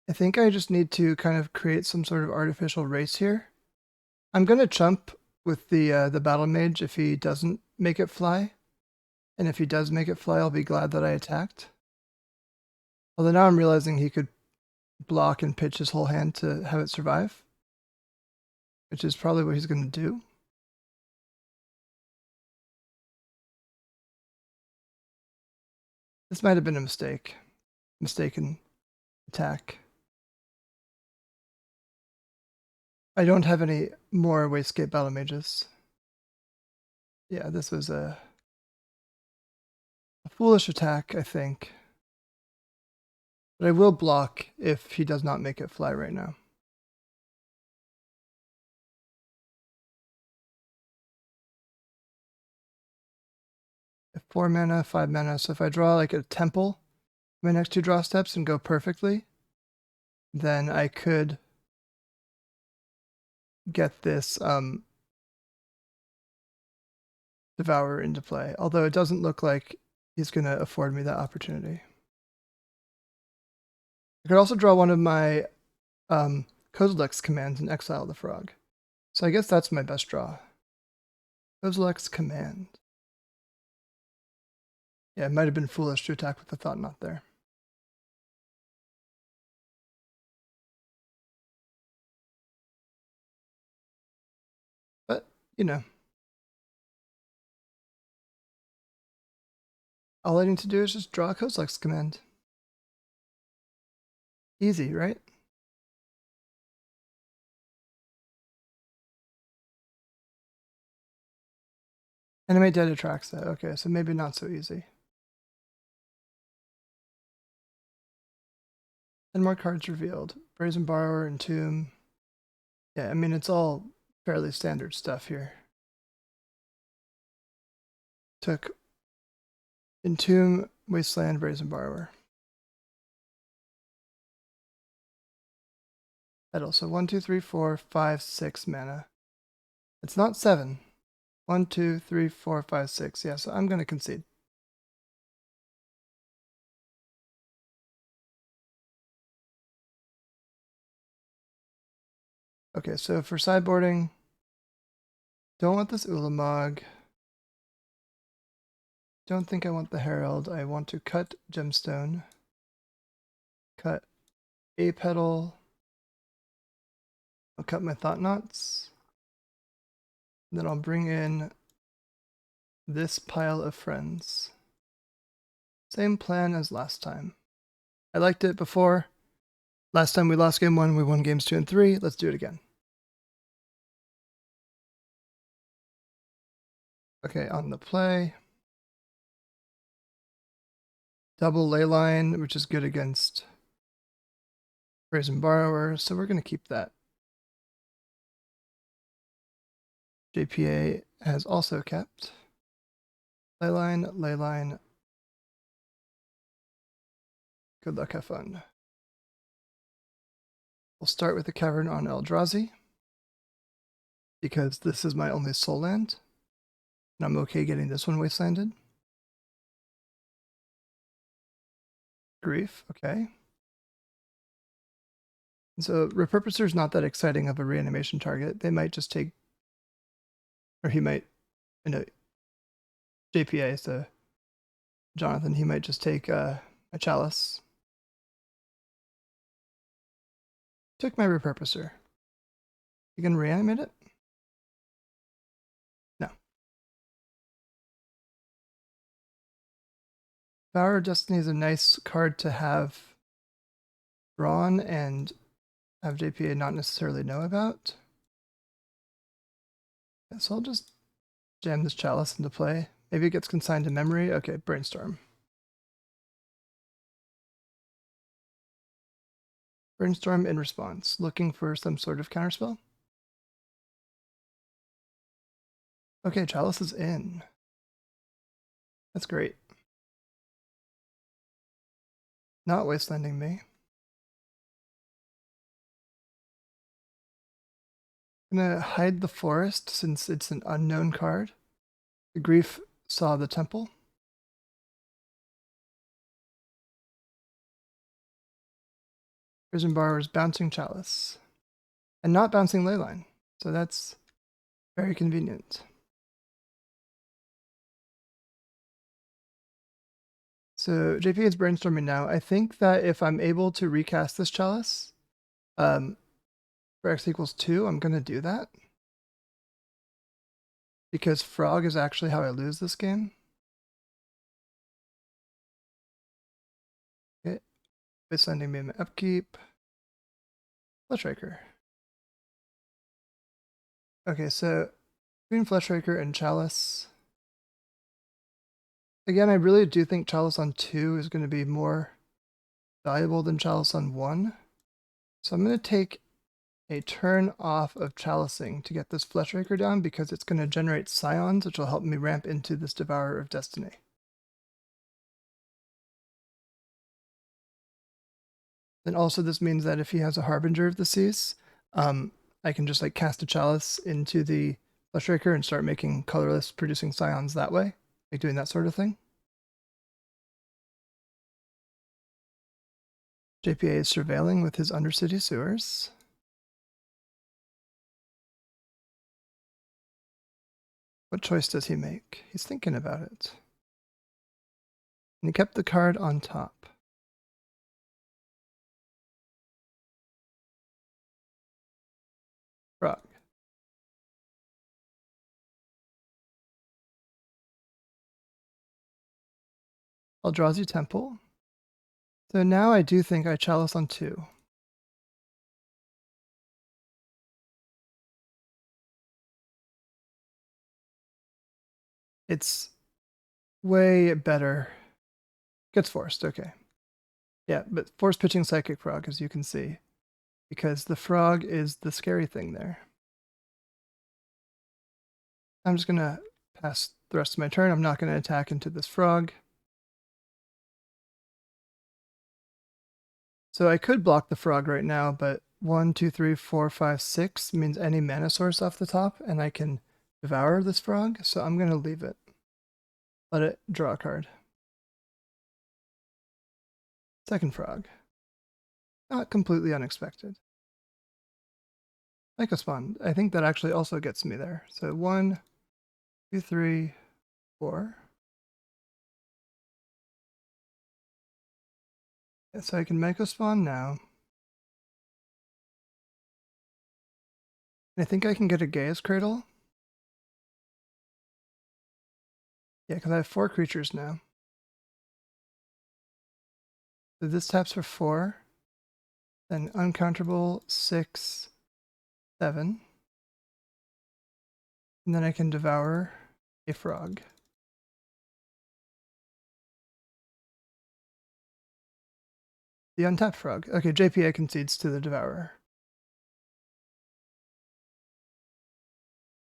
I think I just need to kind of create some sort of artificial race here. I'm going to chump with the Battle Mage if he doesn't make it fly. And if he does make it fly, I'll be glad that I attacked. Although now I'm realizing he could block and pitch his whole hand to have it survive, which is probably what he's going to do. This might have been a mistaken attack. I don't have any more Wastegate Battle Mages. Yeah, this was a foolish attack, I think. But I will block if he does not make it fly right now. If 4 mana, 5 mana. So if I draw like a temple, my next 2 draw steps and go perfectly, then I could get this Devourer into play. Although it doesn't look like he's going to afford me that opportunity. I could also draw one of my Kozilek's commands and exile the frog. So I guess that's my best draw. Kozilek's command. Yeah, it might have been foolish to attack with the Thought Knot there. But, you know. All I need to do is just draw a Kozilek's command. Easy, right? Animate Dead Atraxa. Okay, so maybe not so easy. 10 more cards revealed. Brazen Borrower, Entomb. Yeah, I mean, it's all fairly standard stuff here. Took Entomb, Wasteland, Brazen Borrower. That also 1, 2, 3, 4, 5, 6 mana. It's not 7. 1, 2, 3, 4, 5, 6. Yeah, so I'm going to concede. Okay, so for sideboarding, don't want this Ulamog. Don't think I want the Herald. I want to cut Gemstone. Cut a petal. I'll cut my Thought Knots. Then I'll bring in this pile of friends. Same plan as last time. I liked it before. Last time we lost game 1, we won games 2 and 3. Let's do it again. Okay, on the play. double Leyline, which is good against Brazen Borrower, so we're going to keep that. JPA has also kept Leyline, Leyline. Good luck, have fun. We'll start with the Cavern on Eldrazi, because this is my only soul land, and I'm okay getting this one wastelanded. Grief, okay. So Repurposer is not that exciting of a reanimation target. They might just take, or he might, JPA, so Jonathan, he might just take a Chalice. Took my Repurposer. You can reanimate it? No. Power of Destiny is a nice card to have drawn and have JPA not necessarily know about. So I'll just jam this Chalice into play. Maybe it gets consigned to memory. Okay, Brainstorm. Brainstorm in response, looking for some sort of counterspell. Okay, Chalice is in. That's great. Not wastelanding me. I'm gonna hide the forest since it's an unknown card. The Grief saw the temple. Prison Borrower's bouncing Chalice. And not bouncing Leyline. So that's very convenient. So JP is brainstorming now. I think that if I'm able to recast this Chalice, for x equals 2, I'm going to do that. Because Frog is actually how I lose this game. Okay. Wastelanding me upkeep. Fleshraker. Okay, so between Fleshraker and Chalice. Again, I really do think Chalice on 2 is going to be more valuable than Chalice on 1. So I'm going to take a turn off of Chalicing to get this Fleshraker down because it's going to generate Scions, which will help me ramp into this Devourer of Destiny. Then also this means that if he has a Harbinger of the Seas, I can just like cast a Chalice into the Fleshraker and start making colorless producing Scions that way, like doing that sort of thing. JPA is surveilling with his Undercity Sewers. What choice does he make? He's thinking about it. And he kept the card on top. Frog. Eldrazi Temple. So now I do think I Chalice on 2. It's way better. Gets forced, okay. Yeah, but force pitching Psychic Frog, as you can see, because the frog is the scary thing there. I'm just gonna pass the rest of my turn. I'm not gonna attack into this frog. So I could block the frog right now, but 1, 2, 3, 4, 5, 6 means any mana source off the top, and I can devour this frog, so I'm gonna leave it. Let it draw a card. Second frog. Not completely unexpected. Like a spawn. I think that actually also gets me there. So 1, 2, 3, 4. Yeah, so I can Myco spawn now. And I think I can get a Gaia's Cradle. Yeah, because I have 4 creatures now. So this taps for 4. Then uncounterable 6, 7. And then I can devour a frog. the untapped frog. Okay, JPA concedes to the Devourer.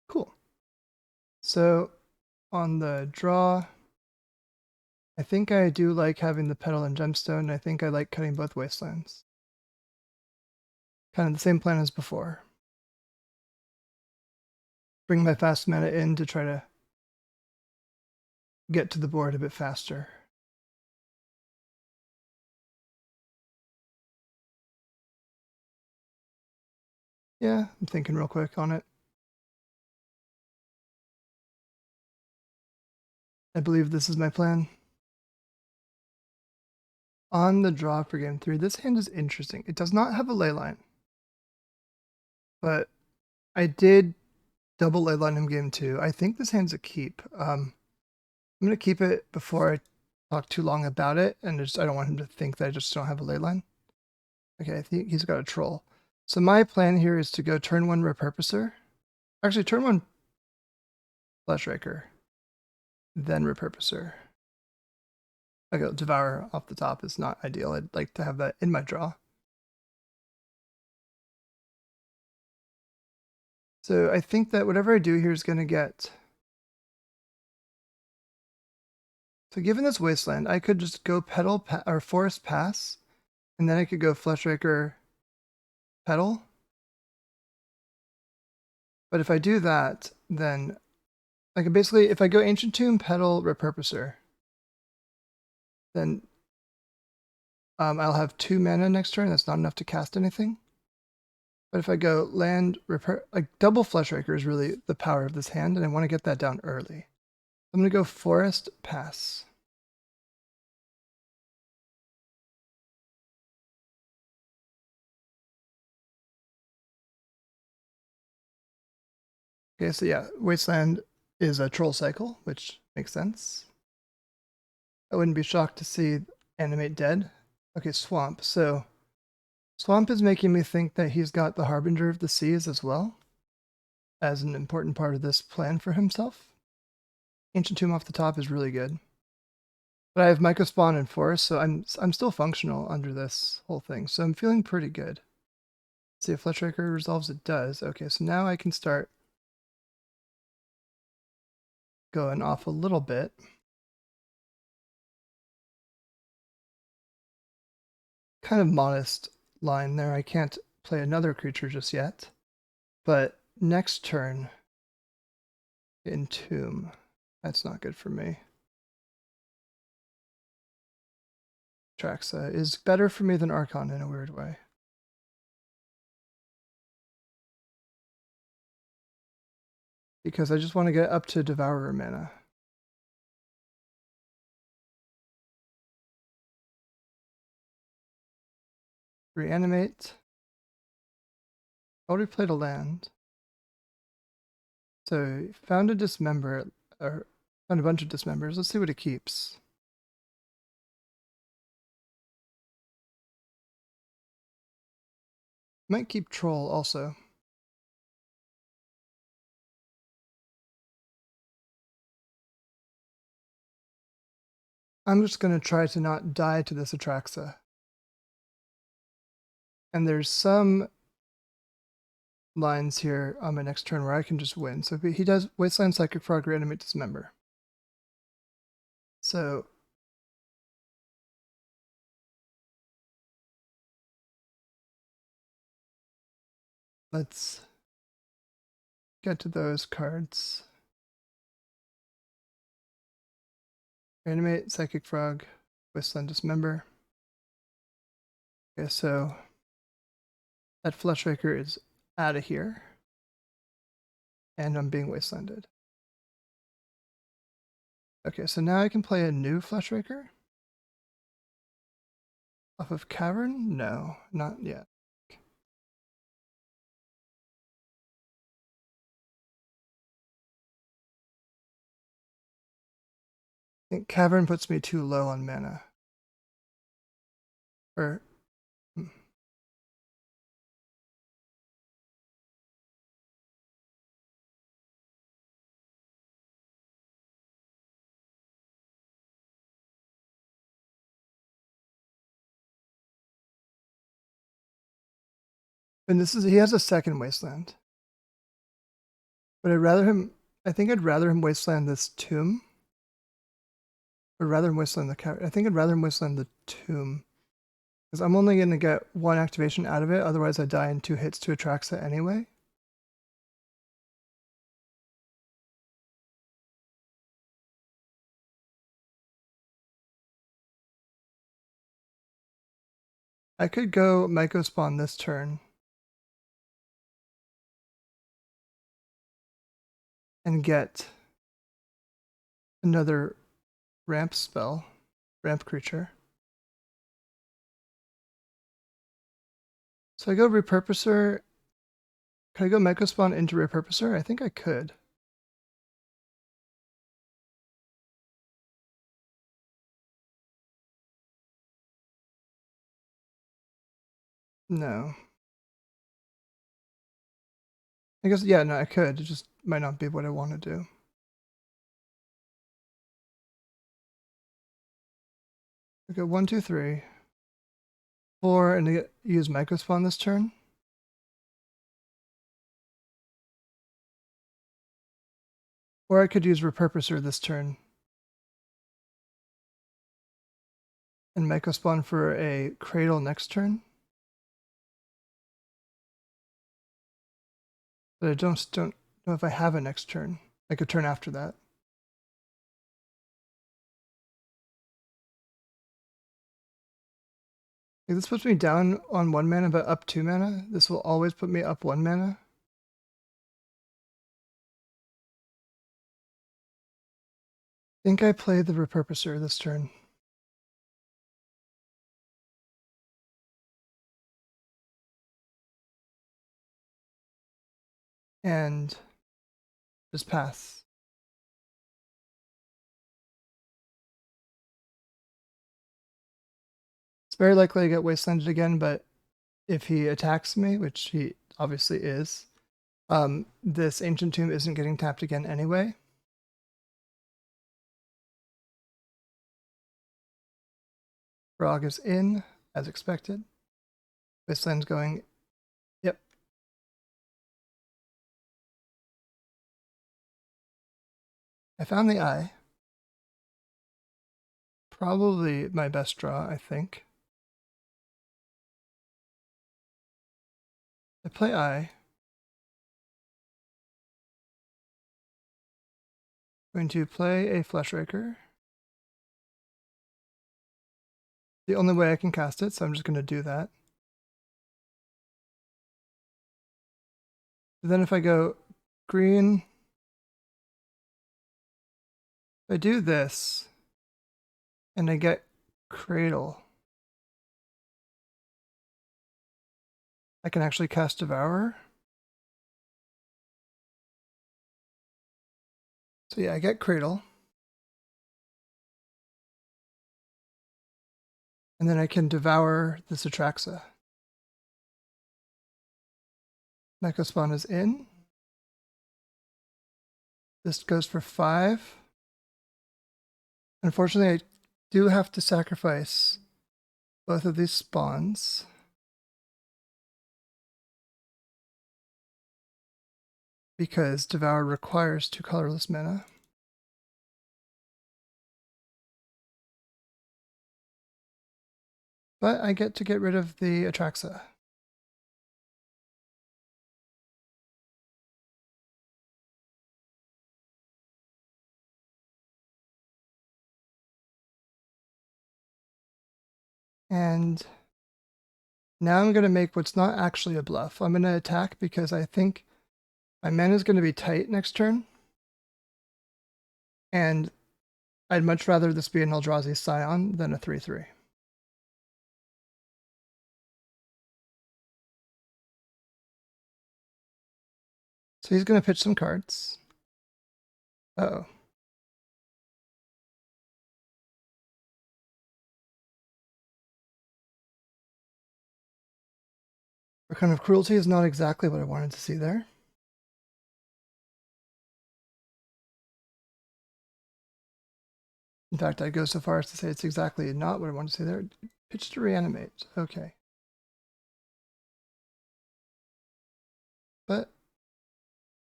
Cool. So on the draw, I think I do like having the Petal and Gemstone. I think I like cutting both Wastelands. Kind of the same plan as before. Bring my fast mana in to try to get to the board a bit faster. Yeah, I'm thinking real quick on it. I believe this is my plan. On the draw for game 3, this hand is interesting. It does not have a leyline, but I did double leyline in game 2. I think this hand's a keep. I'm going to keep it before I talk too long about it, and I don't want him to think that I just don't have a leyline. Okay, I think he's got a troll. So my plan here is to go turn 1 Repurposer. Actually, turn 1 Fleshraker, then Repurposer. Okay, Devour off the top is not ideal. I'd like to have that in my draw. So I think that whatever I do here is going to get... So given this Wasteland, I could just go Petal or Forest Pass, and then I could go Fleshraker Petal. But if I do that, then I can basically, if I go Ancient Tomb, Petal, Repurposer, then I'll have 2 mana next turn. That's not enough to cast anything. But if I go land, like double Fleshraker is really the power of this hand, and I want to get that down early. I'm going to go Forest Pass. Okay, so yeah, Wasteland is a troll cycle, which makes sense. I wouldn't be shocked to see Animate dead. Okay, Swamp. So Swamp is making me think that he's got the Harbinger of the Seas as well, as an important part of this plan for himself. Ancient Tomb off the top is really good. But I have Myco Spawn and Forest, so I'm still functional under this whole thing. So I'm feeling pretty good. See if Fleshraker resolves. It does. Okay, so now I can start going off a little bit. Kind of modest line there. I can't play another creature just yet. But next turn, Entomb. That's not good for me. Traxa is better for me than Archon in a weird way. Because I just want to get up to Devourer mana. Reanimate. Already played a land. So found a Dismember, or found a bunch of Dismembers. Let's see what it keeps. Might keep Troll also. I'm just going to try to not die to this Atraxa. And there's some lines here on my next turn where I can just win. So if he does Wasteland, Psychic Frog, Reanimate, Dismember. So let's get to those cards. Reanimate, Psychic Frog, Wasteland, Dismember. Okay, so that Fleshraker is out of here. And I'm being Wastelanded. Okay, so now I can play a new Fleshraker? Off of Cavern? No, not yet. I think Cavern puts me too low on mana. Or... And he has a second wasteland. But I think I'd rather him wasteland this tomb. Or rather him wasteland the cat. I think I'd rather him wasteland the tomb. Because I'm only going to get one activation out of it, otherwise I die in 2 hits to Atraxa anyway. I could go Myco Spawn this turn. And get another ramp spell, ramp creature. So I go Repurposer. Could I go Myco Spawn into Repurposer? I think I could. No. I guess, yeah, no, I could. It just might not be what I want to do. Okay, 1, 2, 3, 4, and I use Myco Spawn this turn. Or I could use Repurposer this turn. And Myco Spawn for a Cradle next turn. But I don't know if I have a next turn. Like a turn after that. Like this puts me down on 1 mana, but up 2 mana. This will always put me up 1 mana. I think I play the Repurposer this turn. And just pass. It's very likely I get wastelanded again, but if he attacks me, which he obviously is, this Ancient Tomb isn't getting tapped again anyway. Frog is in, as expected. Wasteland's going, yep. I found the eye. Probably my best draw, I think. I play eye. Going to play a Fleshraker. The only way I can cast it, so I'm just going to do that. Then if I go green, if I do this, and I get Cradle, I can actually cast Devourer. So yeah, I get Cradle. And then I can Devour this Atraxa. Myco Spawn is in. This goes for 5. Unfortunately, I do have to sacrifice both of these spawns. Because Devour requires 2 colorless mana. But I get to get rid of the Atraxa. And now I'm going to make what's not actually a bluff. I'm going to attack because I think my mana is going to be tight next turn. And I'd much rather this be an Eldrazi Scion than a 3/3. So he's going to pitch some cards. Uh-oh. Kind of Cruelty is not exactly what I wanted to see there. In fact, I'd go so far as to say it's exactly not what I wanted to see there. Pitch to Reanimate. Okay. but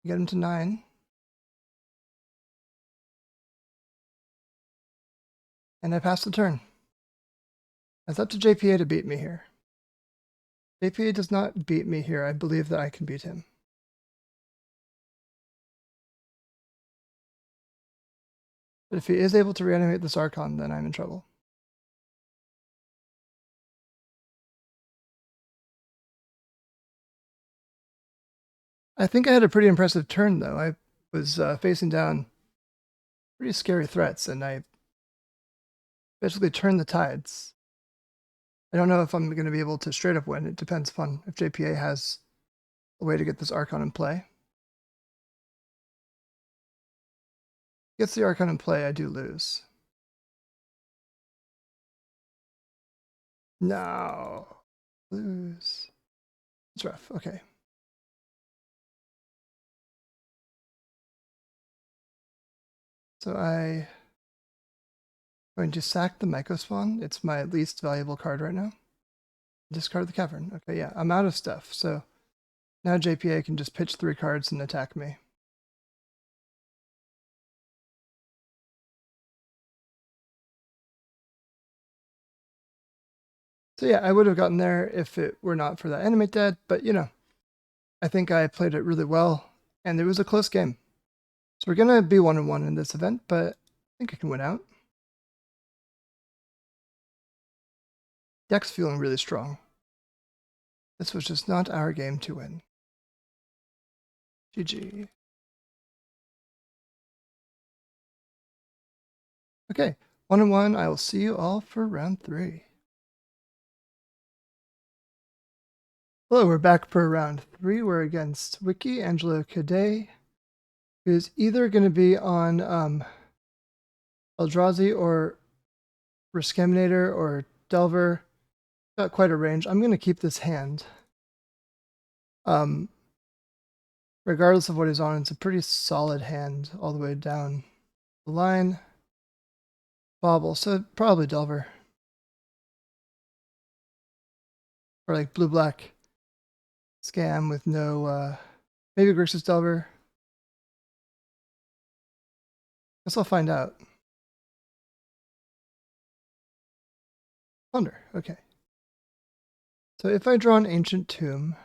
get him to 9. And I pass the turn. It's up to JPA to beat me here. JPA does not beat me here. I believe that I can beat him. But if he is able to reanimate this Archon, then I'm in trouble. I think I had a pretty impressive turn, though. I was facing down pretty scary threats, and I basically turned the tides. I don't know if I'm going to be able to straight up win. It depends upon if JPA has a way to get this Archon in play. Gets the Archon in play, I do lose. No. Lose. It's rough. Okay. So I'm going to sack the Mycospawn. It's my least valuable card right now. Discard the Cavern. Okay, yeah, I'm out of stuff. So now JPA can just pitch 3 cards and attack me. So yeah, I would have gotten there if it were not for that Animate Dead, but you know, I think I played it really well, and it was a close game. So we're going to be 1-1 in this event, but I think I can win out. Deck's feeling really strong. This was just not our game to win. GG. Okay, 1-1. I will see you all for round 3. Hello, we're back for round 3. We're against Wiki, Angelo Cadet, who's either going to be on Eldrazi or Rescaminator or Delver. Got quite a range. I'm going to keep this hand. Regardless of what he's on, it's a pretty solid hand all the way down the line. Bobble, so probably Delver. Or like blue-black scam with no, maybe Grixis Delver. Guess I'll find out. Ponder, okay. So if I draw an Ancient Tomb,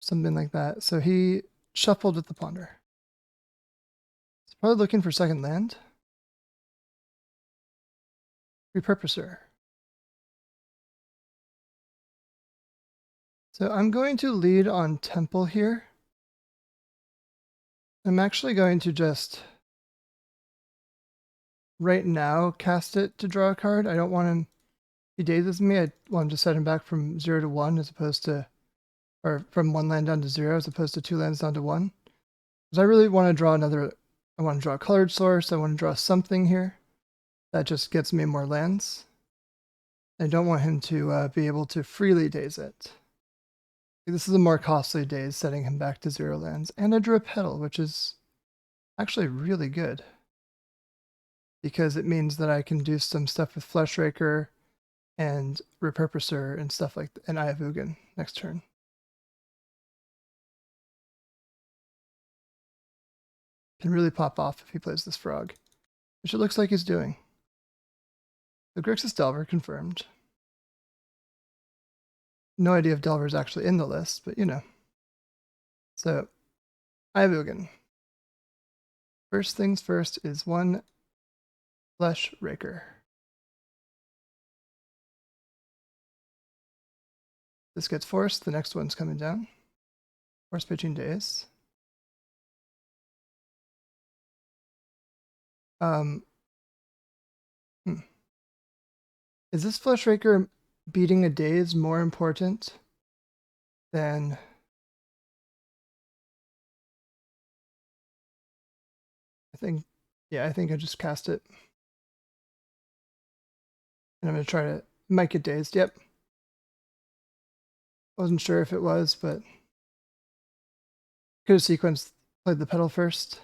something like that, so he shuffled with the Ponder. He's probably looking for second land. Repurposer. So I'm going to lead on Temple here. I'm actually going to just right now cast it to draw a card. I don't want him, he dazes me. I want to set him back from 0 to 1 as opposed to, or from 1 land down to 0 as opposed to 2 lands down to 1. Because I really want to draw another, I want to draw a colored source. I want to draw something here that just gets me more lands. I don't want him to be able to freely daze it. This is a more costly daze, setting him back to 0 lands. And I drew a Petal, which is actually really good, because it means that I can do some stuff with Fleshraker and Repurposer and stuff like that, and I have Ugin next turn. Can really pop off if he plays this Frog, which it looks like he's doing. The Grixis Delver confirmed. No idea if Delver's actually in the list, but you know. So, I have Ugin. First things first is 1 Fleshraker. This gets forced, the next one's coming down. Force pitching days. Is this Fleshraker beating a daze more important than I think I just cast it. And I'm going to try to might get dazed. Yep. Wasn't sure if it was, but could have sequenced, played the Petal first.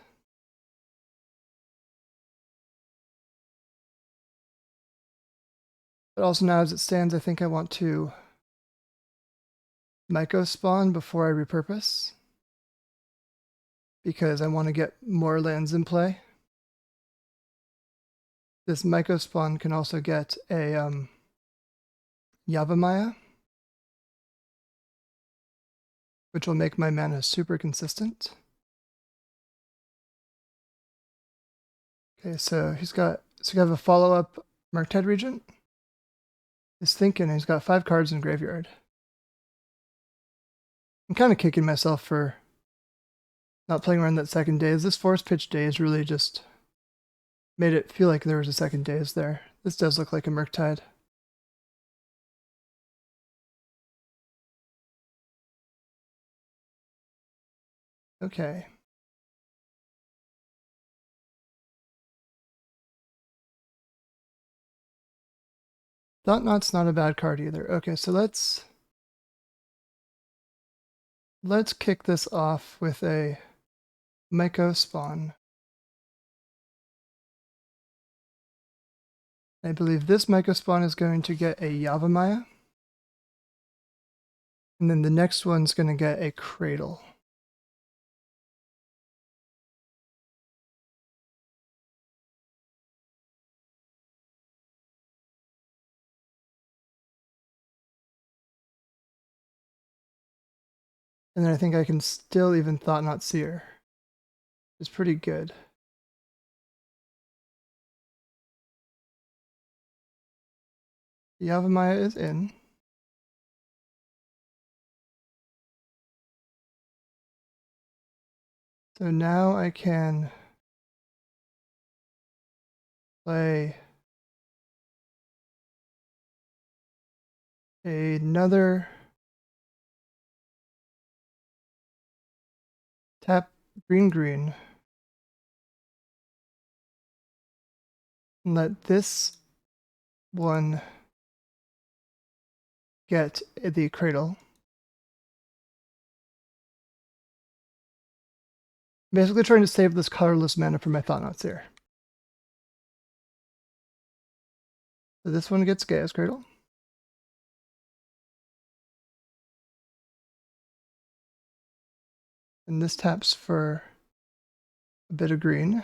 But also now as it stands, I think I want to Myco spawn before I repurpose, because I want to get more lands in play. This Myco spawn can also get a Yavimaya, which will make my mana super consistent. Okay, so we have a follow-up Murktide Regent. He's thinking he's got 5 cards in graveyard. I'm kind of kicking myself for not playing around that second daze. This force pitch daze really just made it feel like there was a second daze there. This does look like a Murktide. Okay. Thought-Knot's not a bad card either. Okay, so let's kick this off with a Myco spawn. I believe this Myco spawn is going to get a Yavimaya. And then the next one's going to get a Cradle. And then I think I can still even Thought-Knot Seer. It's pretty good. Yavimaya is in. So now I can play another tap green. And let this one get the Cradle. Basically trying to save this colorless mana for my Thought-Knot Seer. So this one gets Gaia's Cradle. And this taps for a bit of green.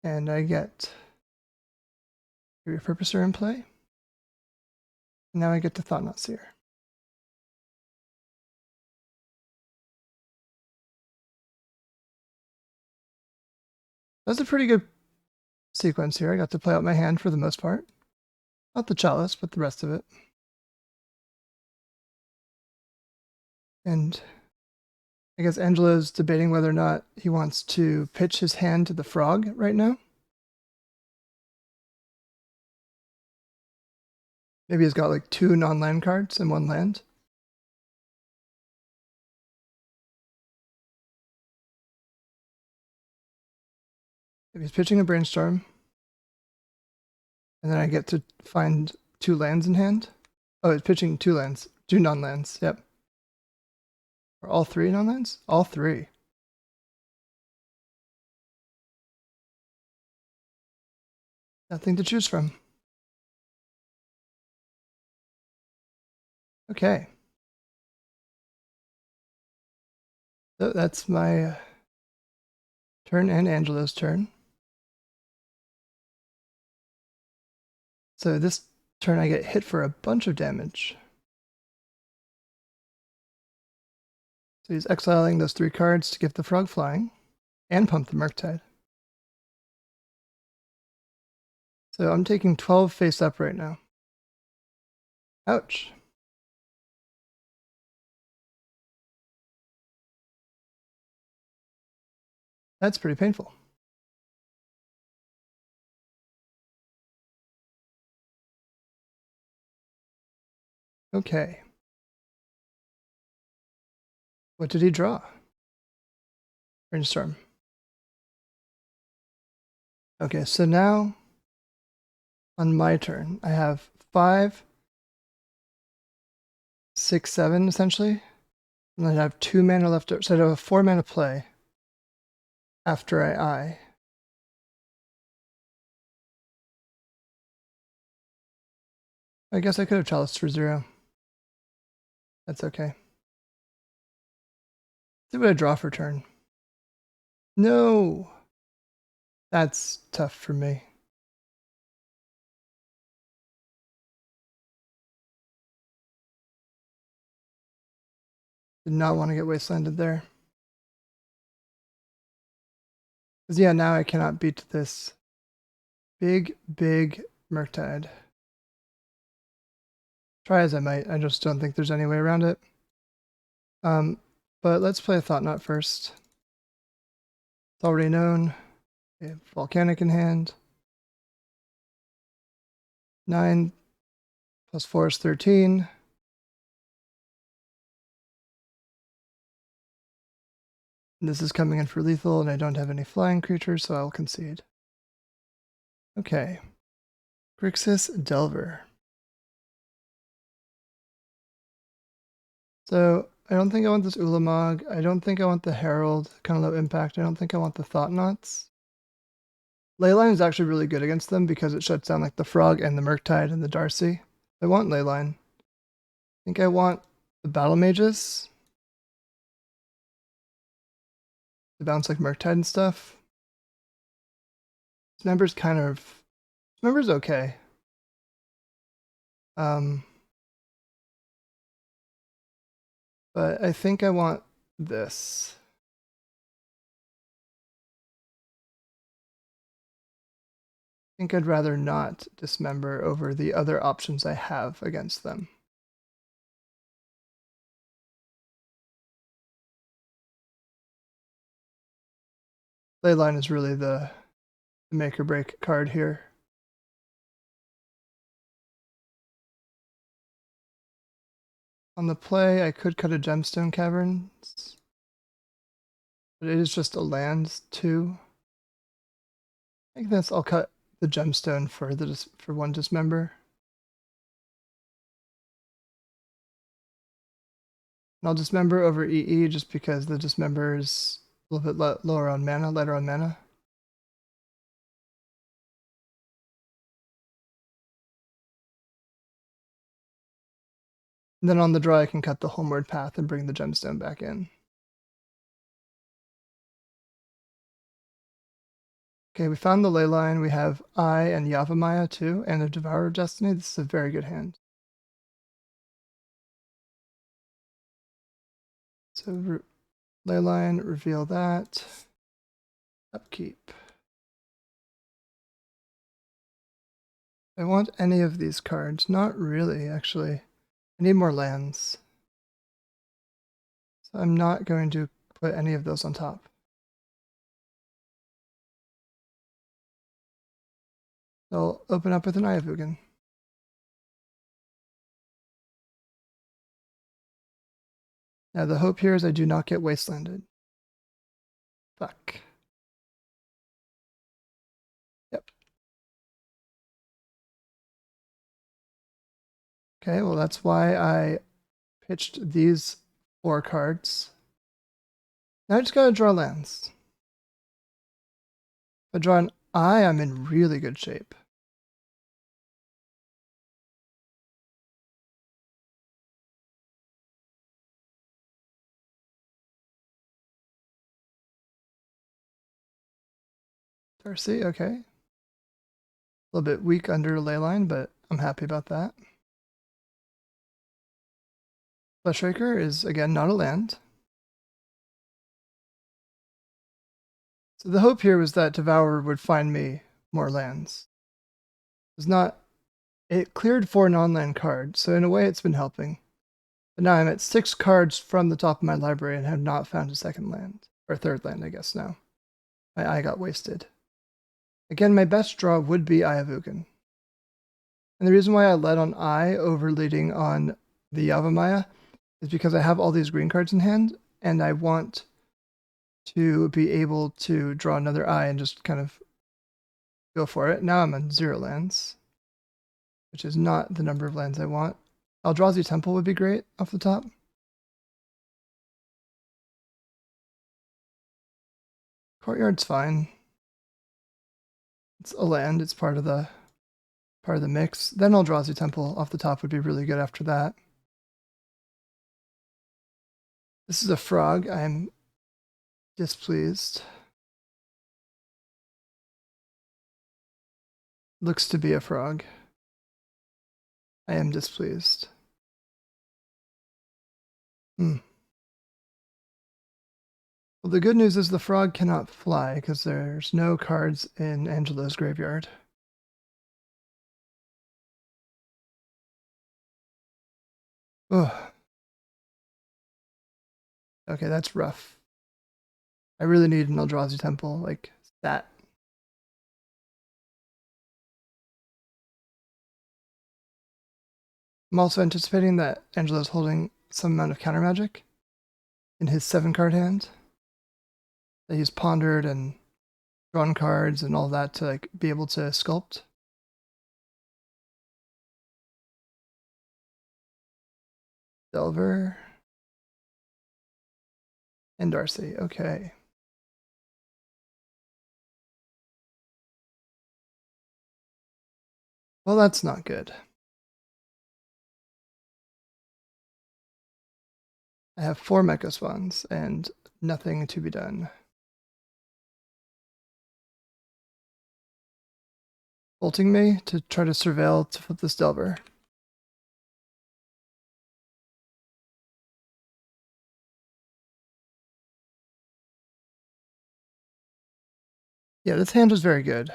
And I get a Repurposer in play. And now I get to Thought-Knot Seer. That's a pretty good sequence here. I got to play out my hand for the most part. Not the Chalice, but the rest of it. And I guess Angelo's debating whether or not he wants to pitch his hand to the frog right now. Maybe he's got like 2 non-land cards and 1 land. If he's pitching a Brainstorm, and then I get to find 2 lands in hand. Oh, it's pitching 2 lands, 2 non-lands, yep. Are all 3 non-lands? All 3. Nothing to choose from. Okay. So that's my turn and Angelo's turn. So this turn I get hit for a bunch of damage. So he's exiling those 3 cards to give the frog flying and pump the Murktide. So I'm taking 12 face up right now. Ouch. That's pretty painful. Okay. What did he draw? Brainstorm. Okay, so now on my turn, I have 5, 6, 7 essentially. And then I have 2 mana left. So I have a 4 mana play after I I guess I could have Chalice for 0. That's okay. See what I draw for turn. No! That's tough for me. Did not want to get wastelanded there. Because yeah, now I cannot beat this big Murktide. Try as I might, I just don't think there's any way around it. But let's play a Thought Knot first. It's already known. We have Volcanic in hand. 9 plus 4 is 13. And this is coming in for lethal, and I don't have any flying creatures, so I'll concede. Okay. Grixis Delver. So I don't think I want this Ulamog. I don't think I want the Herald, kind of low impact. I don't think I want the Thought Knots. Leyline is actually really good against them because it shuts down like the Frog and the Murktide and the Darcy. I want Leyline. I think I want the Battle Mages to bounce like Murktide and stuff. Dismember's Dismember's okay. But I think I want this. I think I'd rather not dismember over the other options I have against them. Leyline is really the make or break card here. On the play, I could cut a Gemstone Caverns, but it is just a land too. I think that's I'll cut the Gemstone for one Dismember. And I'll Dismember over EE just because the Dismember is a little bit lower on mana, lighter on mana. And then on the draw, I can cut the Homeward Path and bring the Gemstone back in. Okay, we found the Leyline. We have Eye and Yavimaya too, and a Devourer of Destiny. This is a very good hand. So Leyline, reveal that. Upkeep. I want any of these cards. Not really, actually. I need more lands. So I'm not going to put any of those on top. I'll open up with an Ayavugan. Now the hope here is I do not get wastelanded. Fuck. Yep. Okay, well that's why I pitched these 4 cards. Now I just gotta draw lands. If I draw an Eye, I'm in really good shape. Darcy, okay. A little bit weak under Leyline, but I'm happy about that. Fleshraker is, again, not a land. So the hope here was that Devourer would find me more lands. It cleared 4 non-land cards, so in a way it's been helping. But now I'm at 6 cards from the top of my library and have not found a second land. Or third land, I guess now. My eye got wasted. Again, my best draw would be Ayavugan. And the reason why I led on Eye over leading on the Yavimaya is because I have all these green cards in hand, and I want to be able to draw another Eye and just kind of go for it. Now I'm on 0 lands, which is not the number of lands I want. Eldrazi Temple would be great off the top. Courtyard's fine. It's a land, it's part of the part of the mix. Then Eldrazi Temple off the top would be really good after that. This is a frog. I'm displeased. Looks to be a frog. I am displeased. Well, the good news is the frog cannot fly because there's no cards in Angelo's graveyard. Ugh. Okay, that's rough. I really need an Eldrazi Temple, like that. I'm also anticipating that Angelo's holding some amount of counter magic in his 7-card hand. That he's pondered and drawn cards and all that to like be able to sculpt. Delver. And Darcy, okay. Well, that's not good. I have 4 Mecha Swans and nothing to be done. Bolting me to try to surveil to flip this Delver. Yeah, this hand was very good.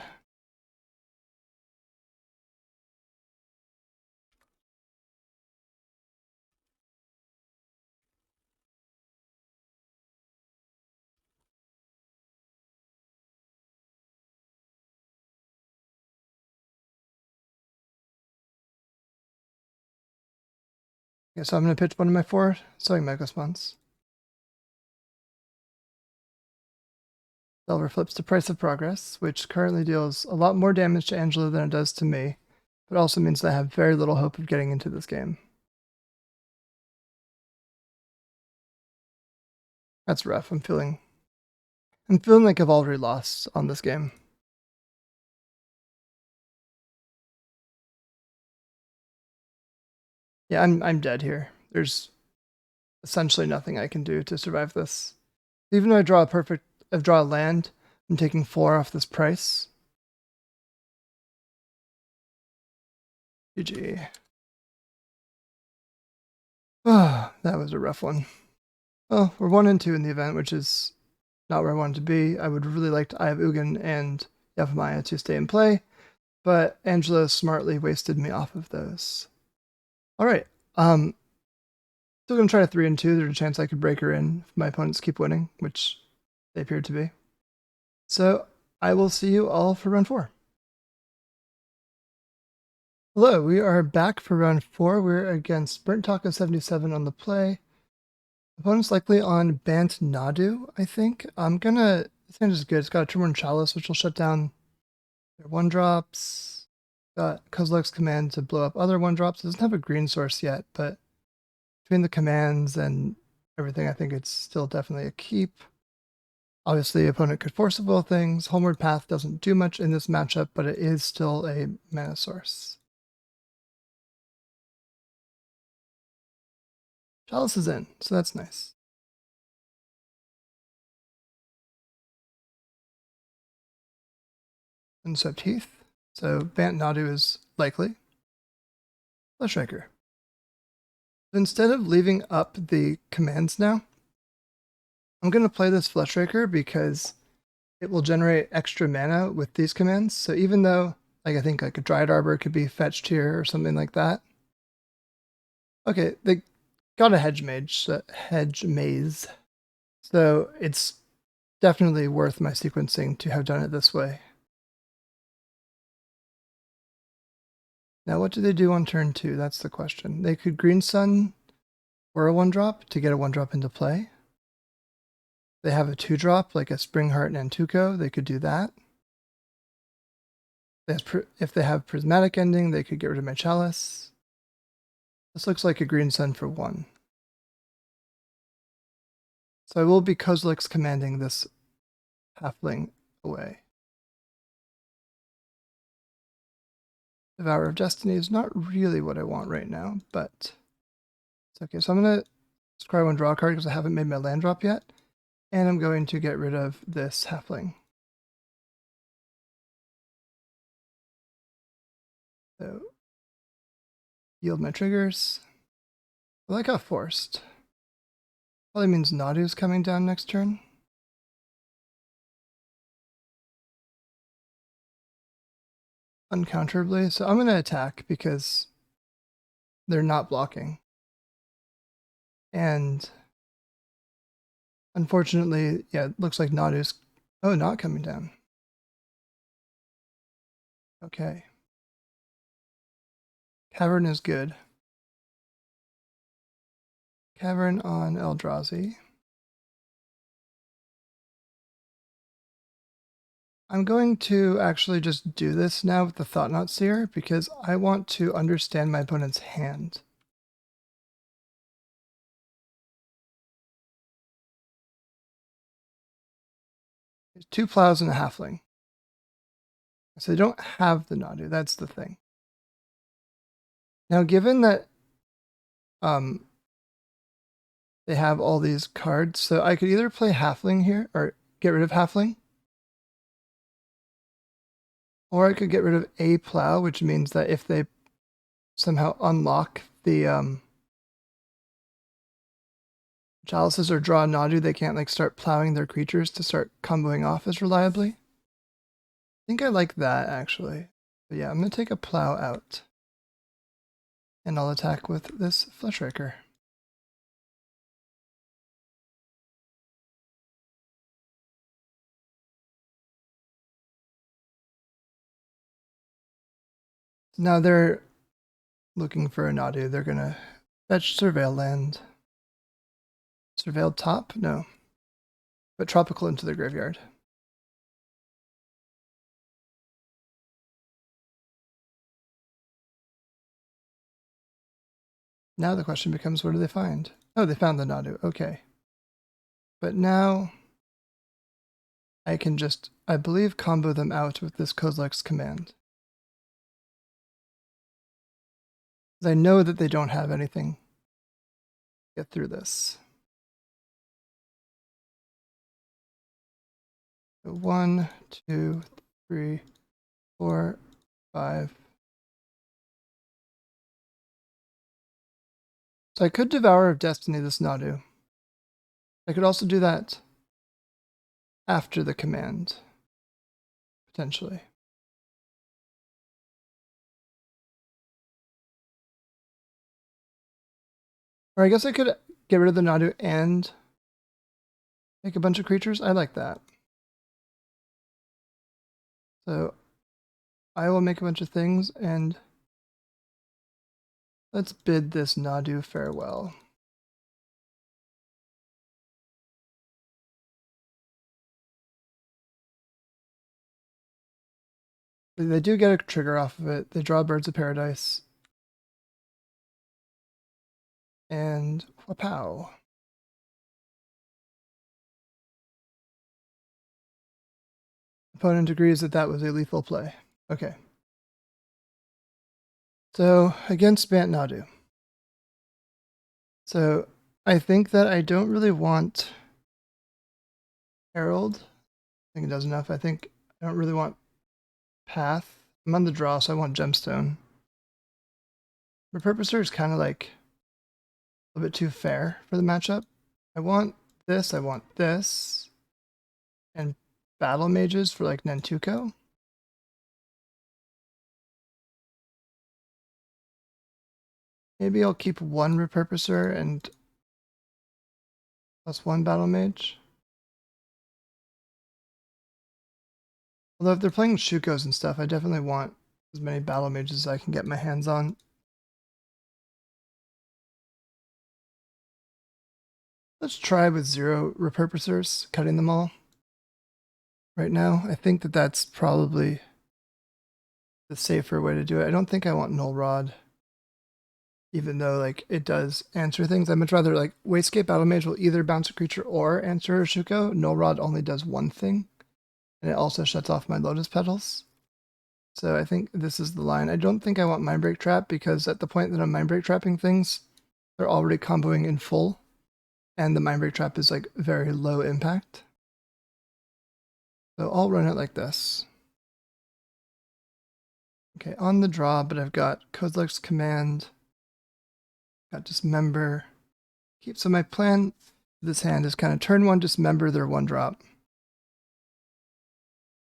Okay, so I'm going to pitch one of my 4 Sowing Mecha Swans. Delver flips to Price of Progress, which currently deals a lot more damage to Angelo than it does to me, but also means that I have very little hope of getting into this game. That's rough. I'm feeling like I've already lost on this game. Yeah, I'm dead here. There's essentially nothing I can do to survive this. Even though I draw a land, I'm taking 4 off this price. GG. Oh, that was a rough one. Well, we're 1 and 2 in the event, which is not where I wanted to be. I would really like Eye of Ugin and Yavimaya to stay in play, but Angela smartly wasted me off of those. All right. Still gonna try a 3 and 2. There's a chance I could break her in if my opponents keep winning, which they appear to be. So I will see you all for round 4. Hello, we are back for round 4. We're against Burnt Taco 77 on the play. Opponent's likely on Bant Nadu, I think. This hand is good. It's got a Tremor and Chalice, which will shut down their 1-drops. Got Kozilek's command to blow up other 1-drops. It doesn't have a green source yet, but between the commands and everything, I think it's still definitely a keep. Obviously, the opponent could force of will things. Homeward Path doesn't do much in this matchup, but it is still a mana source. Chalice is in, so that's nice. Unswept Heath. So Bant Nadu is likely. Fleshraker. Instead of leaving up the commands now, I'm going to play this Fleshraker because it will generate extra mana with these commands. So even though, like, I think like a Dryad Arbor could be fetched here or something like that. Okay, they got a hedge maze. So it's definitely worth my sequencing to have done it this way. Now, what do they do on turn 2? That's the question. They could Green Sun or a 1-drop to get a 1-drop into play. They have a 2-drop, like a Spring Heart and Antuco. They could do that. If they have Prismatic Ending, they could get rid of my Chalice. This looks like a Green Sun for 1. So I will be Kozilek's commanding this halfling away. Devourer of Destiny is not really what I want right now, but it's okay. So I'm going to scry one draw card because I haven't made my land drop yet. And I'm going to get rid of this halfling. So yield my triggers. I like how forced. Probably means Nadu's coming down next turn. Uncounterably. So I'm going to attack because they're not blocking. And unfortunately, yeah, it looks like Nadu's not coming down. Okay. Cavern is good. Cavern on Eldrazi. I'm going to actually just do this now with the Thought-Knot Seer because I want to understand my opponent's hand. There's 2 plows and a halfling. So they don't have the Nadu, that's the thing. Now given that they have all these cards, so I could either play halfling here, or get rid of halfling. Or I could get rid of a plow, which means that if they somehow unlock the chalices or draw a Nadu, they can't like start plowing their creatures to start comboing off as reliably. I think I like that actually. But yeah, I'm gonna take a plow out. And I'll attack with this Fleshraker. Now they're looking for a Nadu. They're gonna fetch Surveil land. Surveil top? No. But Tropical into their graveyard. Now the question becomes, what do they find? Oh, they found the Nadu. Okay. But now I can just, I believe, combo them out with this Kozilek's command. I know that they don't have anything to get through this. So 1, 2, 3, 4, 5. So I could Devourer of Destiny this Nadu. I could also do that after the command, potentially. Or I guess I could get rid of the Nadu and make a bunch of creatures. I like that. So I will make a bunch of things and let's bid this Nadu farewell. They do get a trigger off of it. They draw Birds of Paradise. And whapow. Opponent agrees that that was a lethal play. Okay. So against Bant Nadu. So I think that I don't really want Herald. I think it does enough. I think I don't really want Path. I'm on the draw, so I want Gemstone. Repurposer is kind of like a bit too fair for the matchup. I want this, and Battle Mages for like Nantuko. Maybe I'll keep 1 Repurposer and +1 Battle Mage. Although if they're playing Shukos and stuff, I definitely want as many Battle Mages as I can get my hands on. Let's try with 0 Repurposers, cutting them all. Right now, I think that that's probably the safer way to do it. I don't think I want Null Rod, even though like it does answer things. I'd much rather like Wastegate Battle Mage will either bounce a creature or answer a Shuko. Null Rod only does one thing, and it also shuts off my Lotus Petals. So I think this is the line. I don't think I want Mindbreak Trap because at the point that I'm Mindbreak Trapping things, they're already comboing in full. And the Mindbreak Trap is like very low impact. So I'll run it like this. Okay, on the draw, but I've got Kozilek's Command, got Dismember. So my plan for this hand is kind of turn one, Dismember their one drop,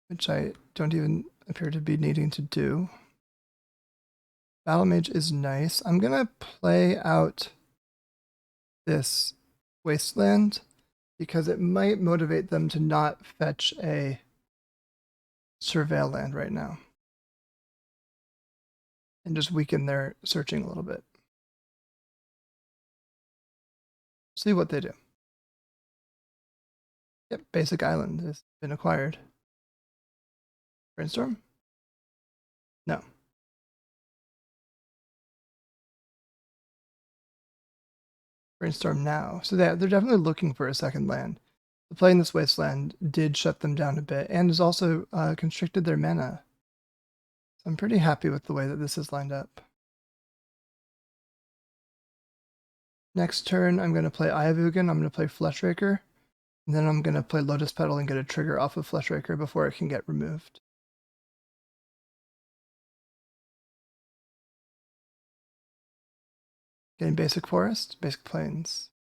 which I don't even appear to be needing to do. Battle Mage is nice. I'm gonna play out this Wasteland because it might motivate them to not fetch a Surveil land right now and just weaken their searching a little bit. See what they do. Yep, Basic Island has been acquired. Brainstorm? No. Brainstorm now. So they're definitely looking for a second land. Playing this Wasteland did shut them down a bit and has also constricted their mana. So I'm pretty happy with the way that this is lined up. Next turn, I'm going to play Eye of Ugin, I'm going to play Fleshraker, and then I'm going to play Lotus Petal and get a trigger off of Fleshraker before it can get removed. Getting Basic Forest, Basic Plains.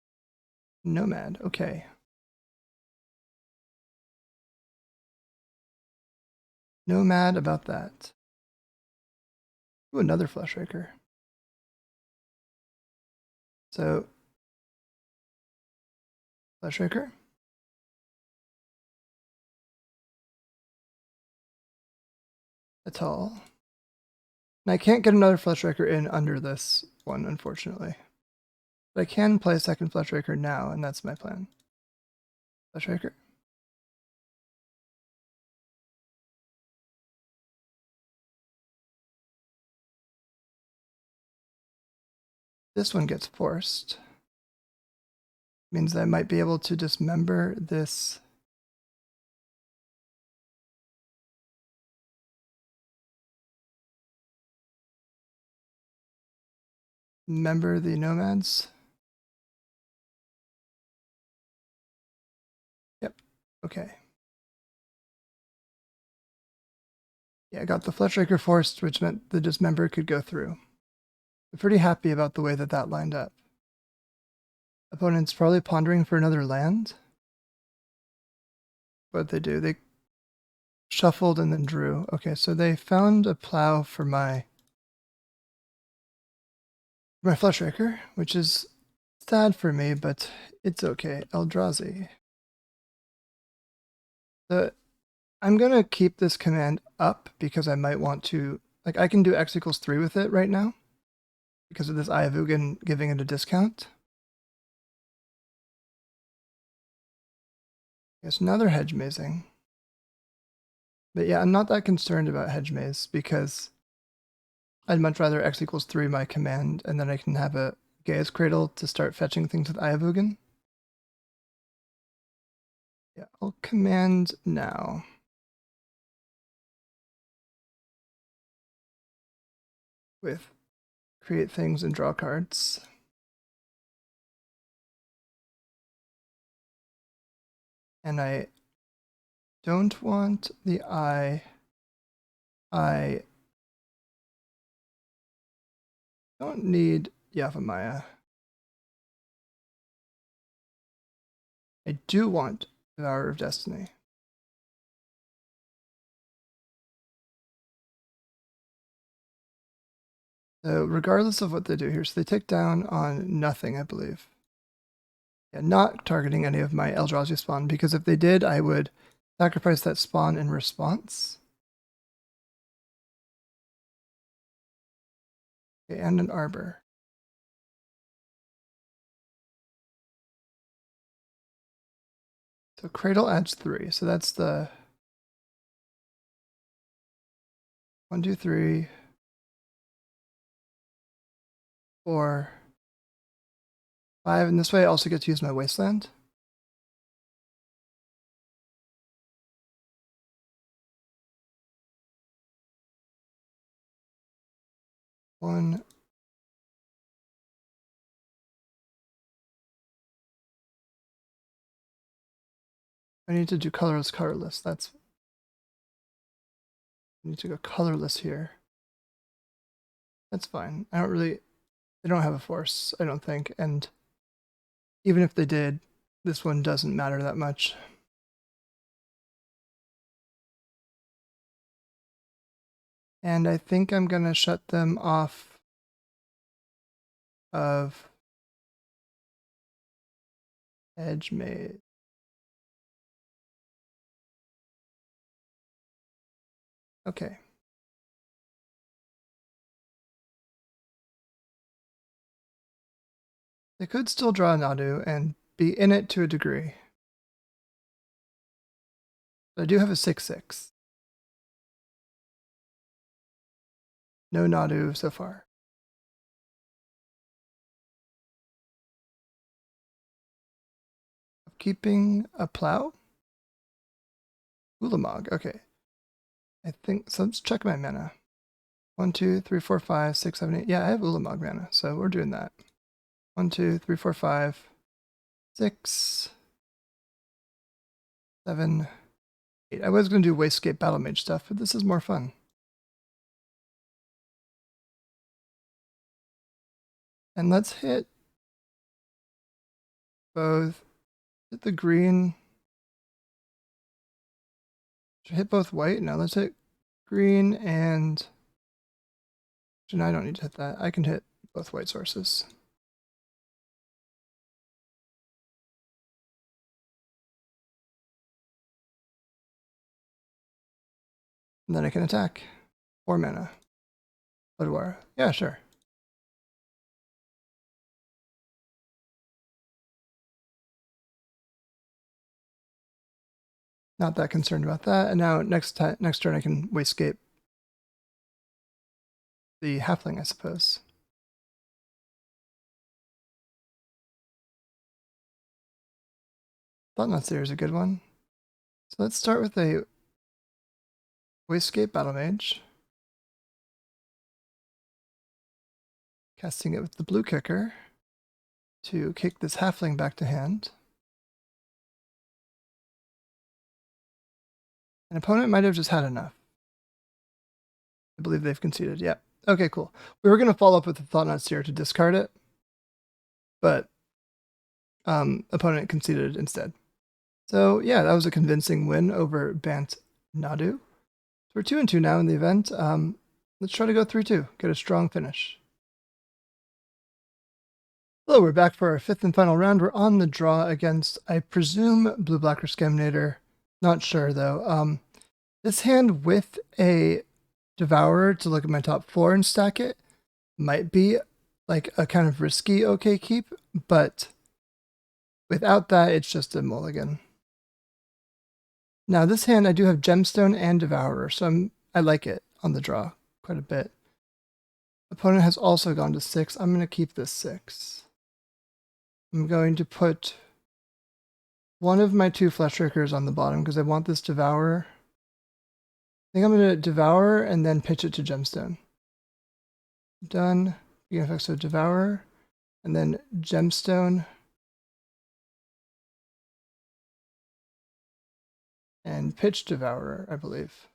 Nomad, okay. No mad about that. Ooh, another Fleshraker. So, Fleshraker. That's all. And I can't get another Fleshraker in under this one, unfortunately. But I can play a second Fleshraker now, and that's my plan. Fleshraker. This one gets forced. Means I might be able to dismember this. Member the nomads. Yep. Okay. Yeah, I got the Fleshraker forced, which meant the dismember could go through. I'm pretty happy about the way that that lined up. Opponent's probably pondering for another land. What'd they do? They shuffled and then drew. Okay, so they found a plow for my Fleshraker, which is sad for me, but it's okay. Eldrazi. I'm gonna keep this command up because I might want to, like, I can do X=3 with it right now because of this Eye of Ugin giving it a discount. Yes, now they're hedge mazing. But yeah, I'm not that concerned about hedge maze because I'd much rather X=3 my command and then I can have a Gaia's Cradle to start fetching things with Eye of Ugin. Yeah, I'll command now. With create things and draw cards. And I don't want the eye. I don't need Yavimaya. I do want Devourer of Destiny. So regardless of what they do here, so they take down on nothing, I believe. Yeah, not targeting any of my Eldrazi spawn, because if they did, I would sacrifice that spawn in response. Okay, and an Arbor. So Cradle adds 3, so that's the 1, 2, 3, 4, 5, and this way I also get to use my Wasteland. 1. I need to do colorless, colorless. I need to go colorless here. That's fine. They don't have a force, I don't think. And even if they did, this one doesn't matter that much. And I think I'm gonna shut them off of Edge Maze. Okay. They could still draw a Nadu and be in it to a degree. But I do have a 6/6. No Nadu so far. Keeping a plow? Ulamog, okay. I think, so let's check my mana. 1, 2, 3, 4, 5, 6, 7, 8. Yeah, I have Ulamog mana, so we're doing that. 1, 2, 3, 4, 5, 6, 7, 8. I was going to do Wastegate Battle Mage stuff, but this is more fun. And let's hit both. Hit the green. Should I hit both white? No, let's hit green and... No, I don't need to hit that. I can hit both white sources. And then I can attack. 4 mana. Bloodwar. Yeah, sure. Not that concerned about that. And now next turn I can Wastegate the halfling, I suppose. Thought-Knot Seer is a good one. So let's start with a Wastegate Battle Mage. Casting it with the blue kicker to kick this halfling back to hand. An opponent might have just had enough. I believe they've conceded. Yeah. Okay, cool. We were going to follow up with the Thought-Knot Seer to discard it, but opponent conceded instead. So yeah, that was a convincing win over Bant Nadu. So we're 2-2 now in the event. Let's try to go 3-2, get a strong finish. Hello, we're back for our 5th and final round. We're on the draw against, I presume, Blue-Black Rescaminator. Not sure though. This hand with a Devourer to look at my top 4 and stack it might be like a kind of risky okay keep, but without that, it's just a mulligan. Now this hand, I do have Gemstone and Devourer, so I like it on the draw quite a bit. Opponent has also gone to 6. I'm going to keep this 6. I'm going to put one of my 2 Fleshrakers on the bottom because I want this Devourer. I think I'm going to Devour and then pitch it to Gemstone. Done. Begin effects, so Devourer, and then Gemstone. And pitch Devourer, I believe.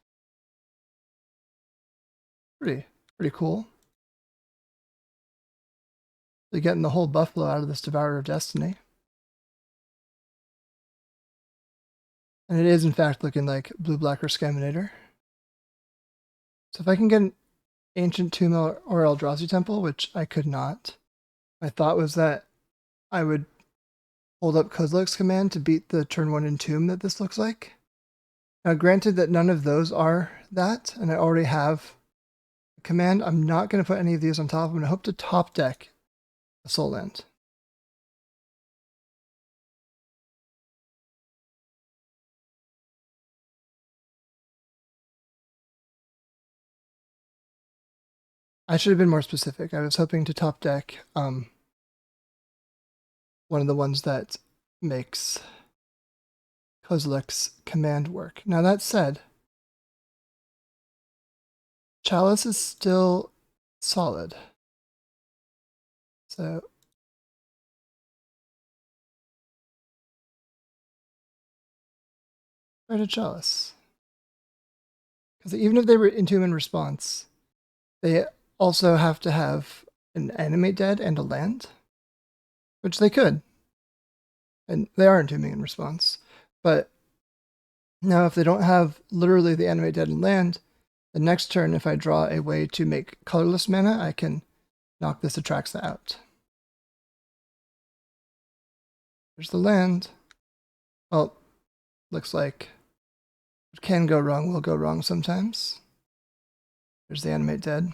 Pretty cool. Really getting the whole Buffalo out of this Devourer of Destiny. And it is in fact looking like Blue-Black Rescaminator. So if I can get an Ancient Tomb or Eldrazi Temple, which I could not, my thought was that I would hold up Kozilek's command to beat the turn 1 Entomb that this looks like. Now granted that none of those are that, and I already have a command, I'm not going to put any of these on top. I'm going to hope to top deck a Soul Land. I should have been more specific. I was hoping to top deck one of the ones that makes Kozilek's command work. Now that said, Chalice is still solid. So try to Chalice. Because even if they were Inhuman Response, they also have to have an Animate Dead and a land, which they could. And they are Entombing in response. But now if they don't have literally the Animate Dead and land, the next turn if I draw a way to make colorless mana, I can knock this Atraxa out. There's the land. Well, looks like what can go wrong will go wrong sometimes. There's the Animate Dead.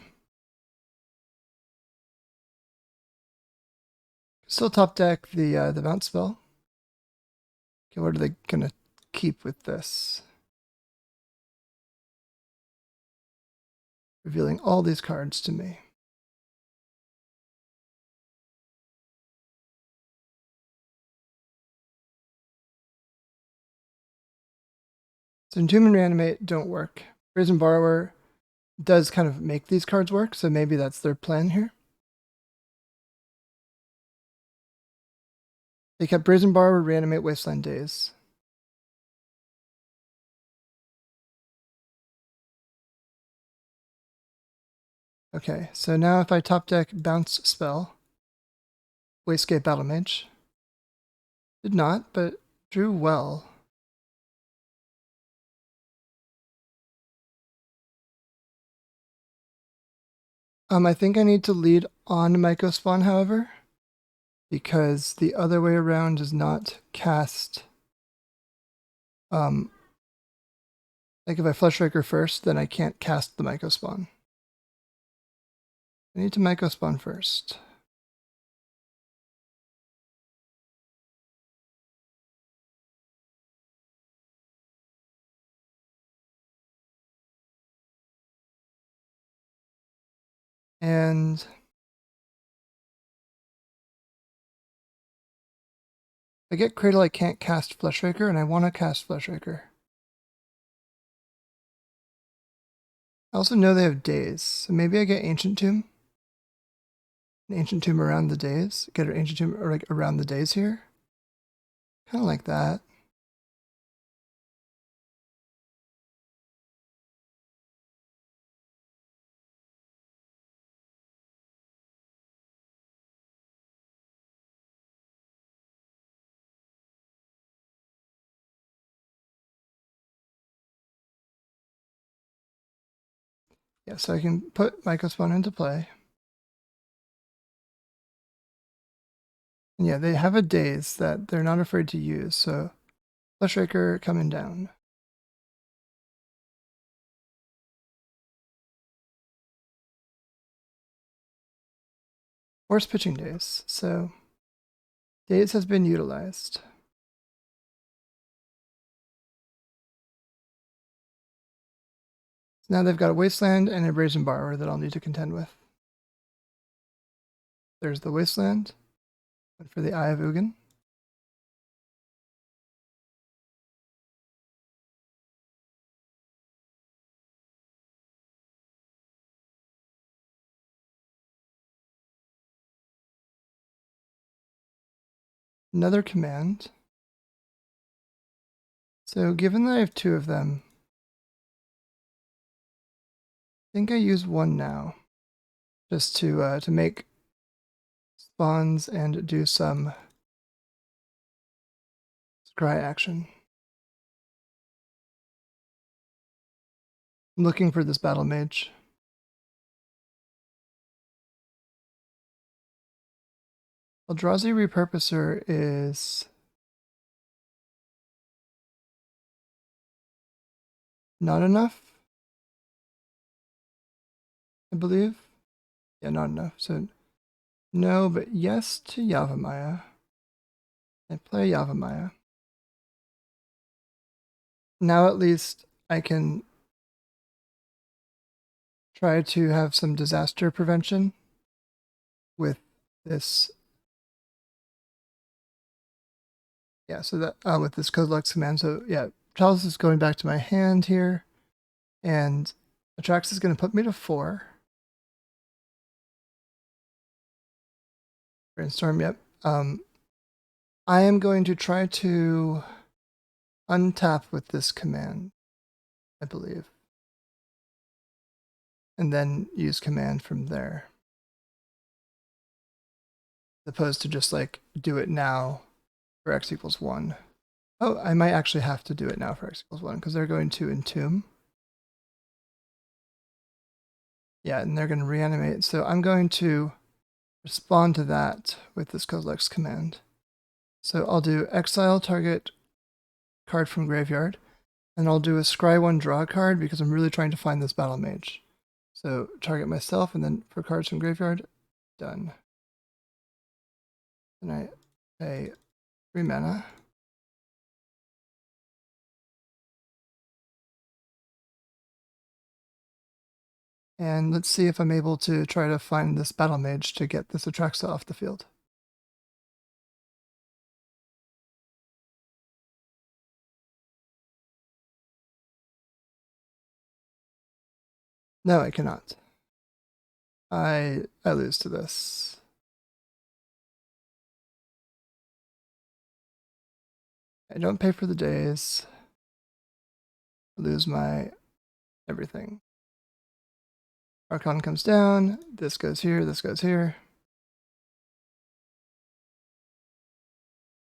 Still top deck the Bant spell. Okay, what are they gonna keep with this? Revealing all these cards to me. So Entomb and Reanimate don't work. Brazen Borrower does kind of make these cards work, so maybe that's their plan here. They kept Brazen Borrower, Reanimate, Wasteland Days. Okay, so now if I top deck Bounce Spell, Wastegate Battle Mage. Did not, but drew well. I think I need to lead on Myco Spawn, however, because the other way around does not cast. Like if I Flesh Raker first, then I can't cast the Myco Spawn. I need to Myco Spawn first. And I get Cradle, I can't cast Flesh Raker, and I want to cast Flesh Raker. I also know they have Days, so maybe I get Ancient Tomb. An Ancient Tomb around the Days. Get an Ancient Tomb around the Days here. Kind of like that. Yeah, so I can put Myco Spawn into play. And yeah, they have a Daze that they're not afraid to use, so Flesh Raker coming down. Force Pitching Daze, so Daze has been utilized. Now they've got a Wasteland and a Brazen Borrower that I'll need to contend with. There's the Wasteland. Went for the Eye of Ugin. Another command. So given that I have two of them, I think I use one now, just to make spawns and do some scry action. I'm looking for this Battle Mage. Eldrazi Repurposer is not enough, I believe. Yeah, not enough. So no, but yes to Yavimaya. I play Yavimaya. Now at least I can try to have some disaster prevention with this. Yeah, so that with this Codelux command. So yeah, Chalice is going back to my hand here, and Atraxa is going to put me to 4. Brainstorm, yep. I am going to try to untap with this command, I believe. And then use command from there. As opposed to just like do it now for x equals 1. Oh, I might actually have to do it now for x equals 1 because they're going to entomb. Yeah, and they're going to reanimate. So I'm going to respond to that with this Kozilek's command. So I'll do exile target card from graveyard, and I'll do a scry 1 draw card because I'm really trying to find this battle mage. So target myself, and then for cards from graveyard, done. And I pay 3 mana. And let's see if I'm able to try to find this battle mage to get this Atraxa off the field. No, I cannot. I lose to this. I don't pay for the days. I lose my everything. Archon comes down. This goes here. This goes here.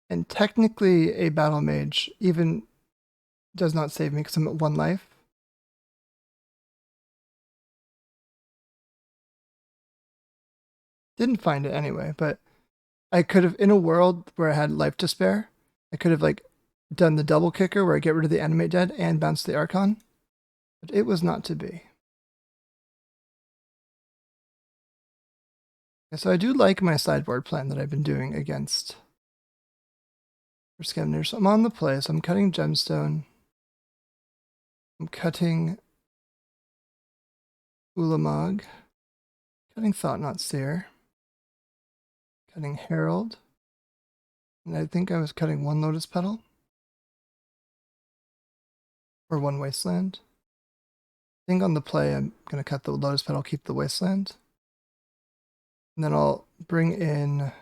And technically, a battle mage even does not save me because I'm at 1 life. Didn't find it anyway, but I could have, in a world where I had life to spare, I could have like done the double kicker where I get rid of the animate dead and bounce the Archon, but it was not to be. So I do like my sideboard plan that I've been doing against Rescaminator. So I'm on the play, so I'm cutting Gemstone. I'm cutting Ulamog. Cutting Thought Not Seer. Cutting Herald. And I think I was cutting 1 Lotus Petal. Or 1 Wasteland. I think on the play I'm going to cut the Lotus Petal, keep the Wasteland. And then I'll bring in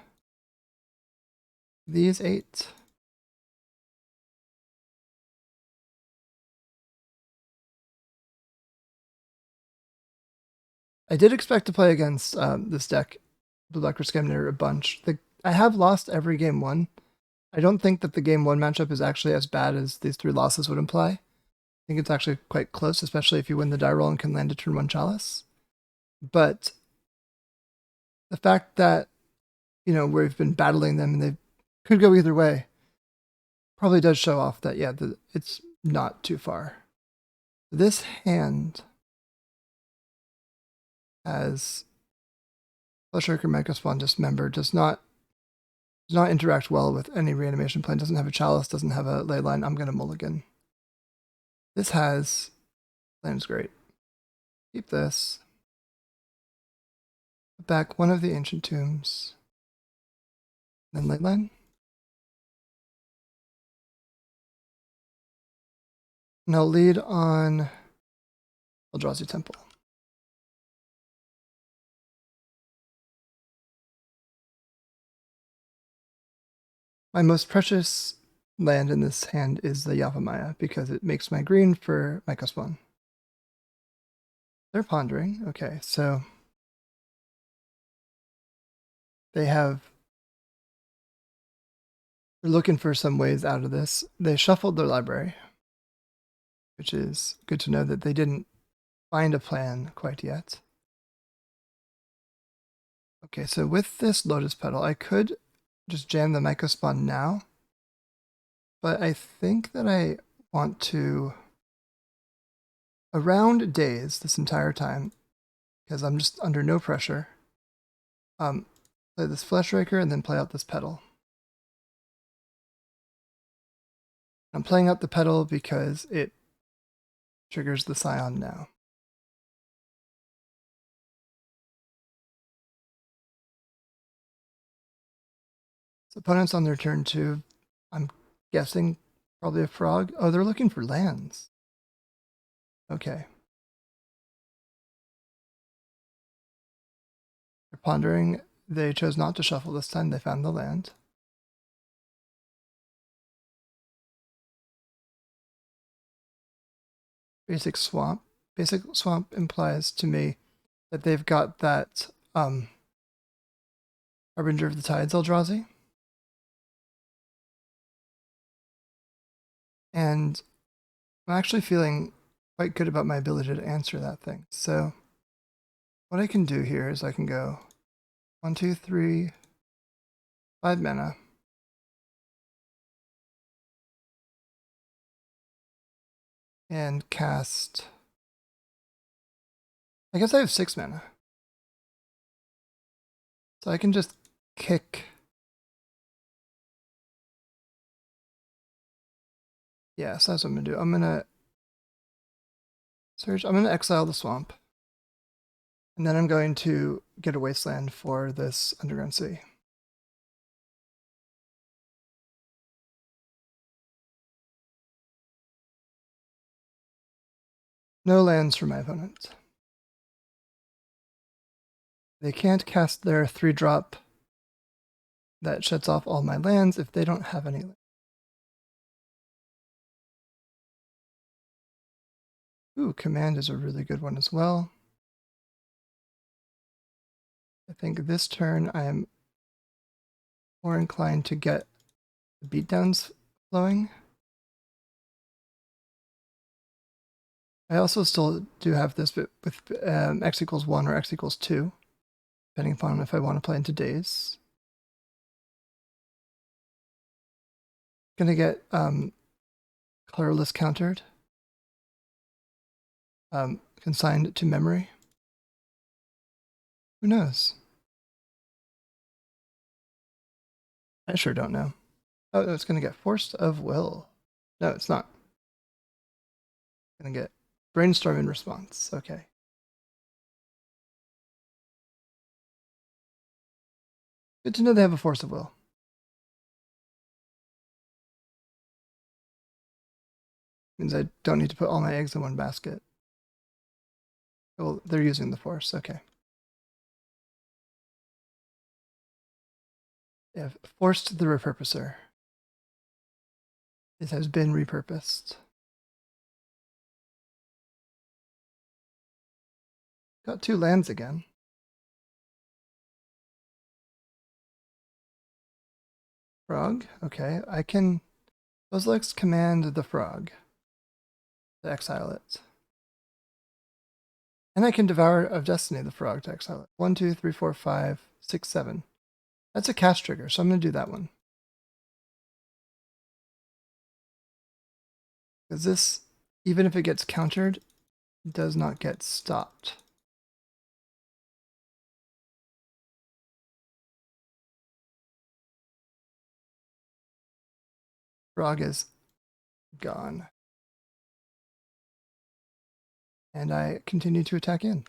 these 8. I did expect to play against this deck, Blue Black Rescaminator, a bunch. I have lost every game 1. I don't think that the game 1 matchup is actually as bad as these 3 losses would imply. I think it's actually quite close, especially if you win the die roll and can land a turn 1 Chalice. But the fact that, we've been battling them and they could go either way probably does show off that, yeah, it's not too far. This hand has Fleshraker, Megaspawn, Dismember, does not interact well with any reanimation plan, doesn't have a Chalice, doesn't have a ley line. I'm going to mulligan. This has lands great. Keep this. Back 1 of the Ancient Tombs. Then ley line. And I'll lead on Eldrazi Temple. My most precious land in this hand is the Yavimaya because it makes my green for Mycospawn. They're pondering. Okay, so they're looking for some ways out of this. They shuffled their library, which is good to know that they didn't find a plan quite yet. Okay, so with this Lotus Petal, I could just jam the Mycospawn now, but I think that I want to, around days this entire time, because I'm just under no pressure, play this Fleshraker and then play out this Petal. I'm playing out the Petal because it triggers the Scion now. So opponents on their turn 2, I'm guessing probably a frog. Oh, they're looking for lands. Okay. They're pondering. they chose not to shuffle this time. They found the land. Basic swamp. Basic swamp implies to me that they've got that Harbinger of the Tides Eldrazi. And I'm actually feeling quite good about my ability to answer that thing. So what I can do here is I can go 1, 2, 3, 5 mana. And cast. I guess I have 6 mana. So I can just kick. Yeah, so that's what I'm gonna do. I'm gonna search. I'm gonna exile the swamp. And then I'm going to get a wasteland for this underground city. No lands for my opponent. They can't cast their 3-drop that shuts off all my lands if they don't have any lands. Ooh, command is a really good one as well. I think this turn I am more inclined to get the beatdowns flowing. I also still do have this bit with x equals 1 or x equals 2, depending upon if I want to play into days. Gonna get colorless countered. Consigned to memory. Who knows? I sure don't know. Oh, it's gonna get Force of Will. No, it's not. Gonna get Brainstorm in response. Okay. Good to know they have a Force of Will. Means I don't need to put all my eggs in one basket. Well, they're using the Force. Okay. They have Forced the Repurposer. It has been repurposed. Got 2 lands again. Frog. Okay, I can. Those legs command the frog to exile it. And I can Devour of Destiny the frog to exile it. 1, 2, 3, 4, 5, 6, 7. That's a cast trigger, so I'm going to do that one. Because this, even if it gets countered, does not get stopped. Frog is gone. And I continue to attack in.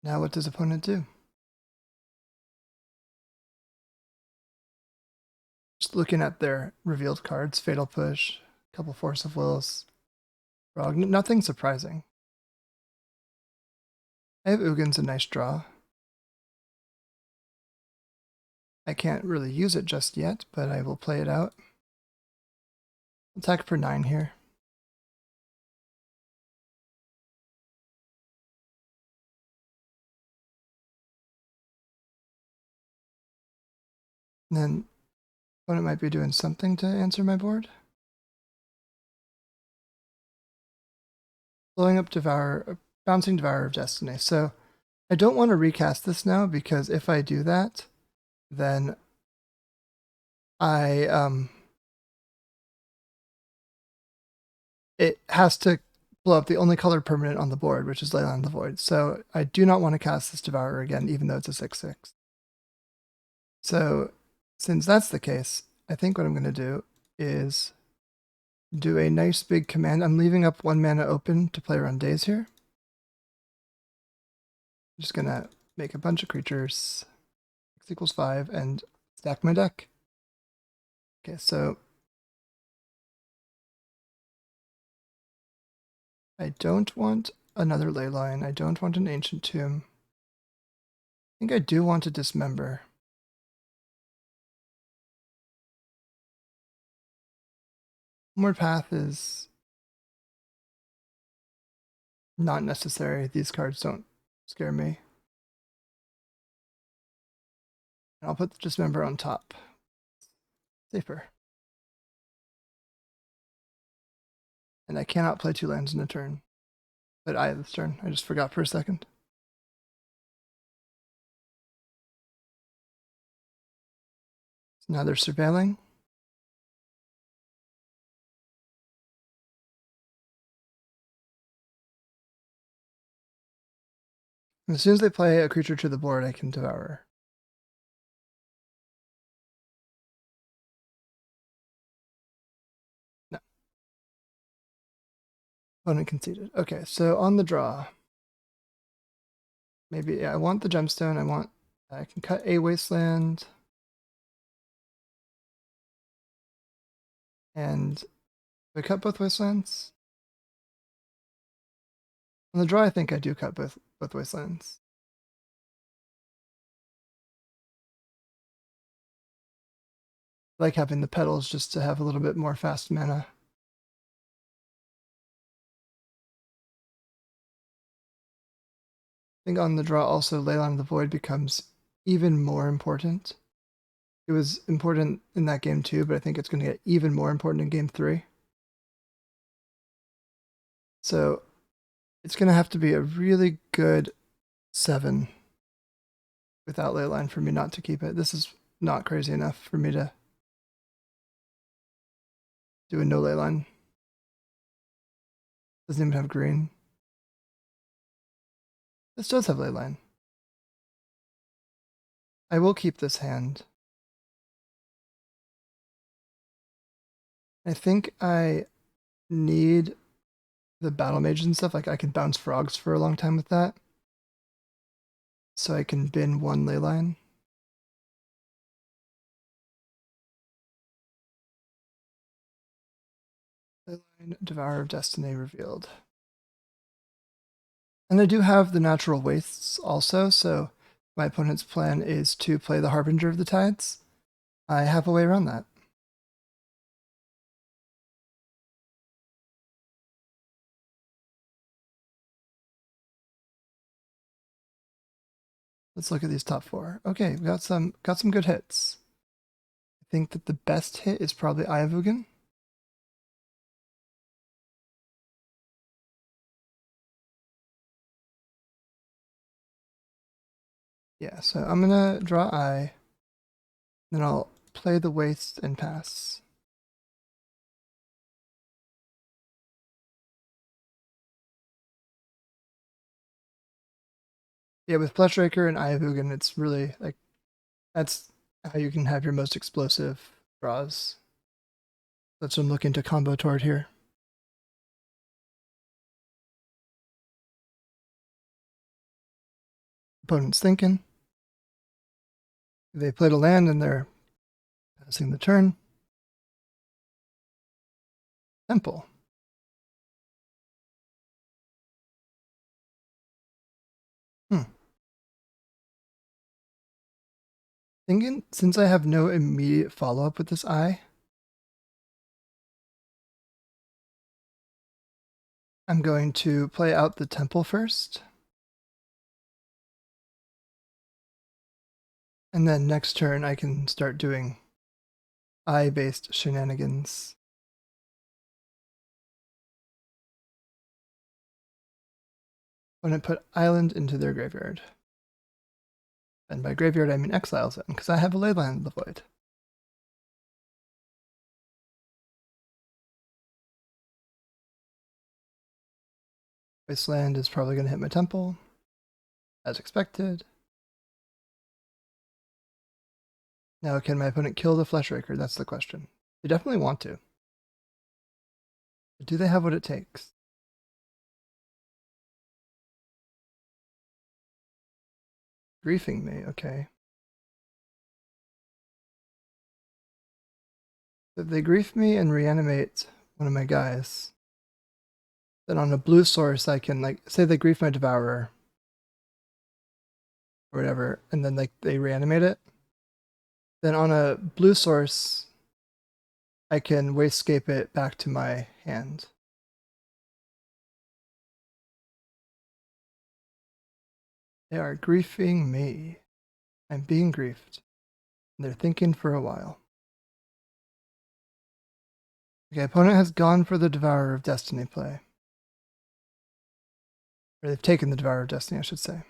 Now what does opponent do? Just looking at their revealed cards, Fatal Push, a couple Force of Wills, Frog, nothing surprising. I have Ugin's a nice draw. I can't really use it just yet, but I will play it out. Attack for 9 here. And then opponent might be doing something to answer my board. Blowing up Devour, bouncing Devour of Destiny. So I don't want to recast this now because if I do that, then it has to blow up the only colored permanent on the board, which is Leyline of the Void. So I do not want to cast this Devourer again, even though it's a 6/6. So since that's the case, I think what I'm going to do is do a nice big command. I'm leaving up 1 mana open to play around days here. I'm just going to make a bunch of creatures, x equals 5, and stack my deck. Okay, so I don't want another ley line. I don't want an ancient tomb. I think I do want to dismember. More path is not necessary. These cards don't scare me. And I'll put the dismember on top. Safer. And I cannot play 2 lands in a turn. But I have this turn. I just forgot for a second. So now they're surveilling. And as soon as they play a creature to the board, I can devour. No. Opponent conceded. Okay, so on the draw. Maybe, yeah, I want the gemstone. I can cut a wasteland. And do I cut both wastelands? On the draw, I think I do cut both wastelands. I like having the petals just to have a little bit more fast mana. I think on the draw also Leyline of the Void becomes even more important. It was important in that game too, but I think it's going to get even more important in game 3. So it's going to have to be a really good 7 without Leyline for me not to keep it. This is not crazy enough for me to do a no Leyline. Doesn't even have green. This does have Leyline. I will keep this hand. I think I need the battle mages and stuff. Like I can bounce frogs for a long time with that. So I can bin 1 Leyline. Leyline, Devourer of Destiny revealed. And I do have the natural wastes also, so my opponent's plan is to play the Harbinger of the Tides. I have a way around that. Let's look at these top 4. Okay, we got some good hits. I think that the best hit is probably Ayavugan. Yeah, so I'm gonna draw Eye, then I'll play the waste and pass. Yeah, with Fleshraker and Ayavugan, it's really like that's how you can have your most explosive draws. That's what I'm looking to combo toward here. Opponent's thinking. They played a land and they're passing the turn. Temple. Thinking, since I have no immediate follow-up with this Eye, I'm going to play out the Temple first. And then next turn I can start doing Eye-based shenanigans. Opponent put Island into their graveyard. And by graveyard I mean exiles them, because I have a Leyline of the Void. Wasteland is probably going to hit my temple, as expected. Now, can my opponent kill the Fleshraker? That's the question. They definitely want to. But do they have what it takes? Griefing me, okay. If they grief me and reanimate one of my guys, Then on a blue source, I can like say they grief my devourer or whatever, and then like they reanimate it. Then on a blue source, I can wastegate it back to my hand. They are griefing me. I'm being griefed. And they're thinking for a while. Okay, opponent has gone for the Devourer of Destiny play. Or they've taken the Devourer of Destiny, I should say.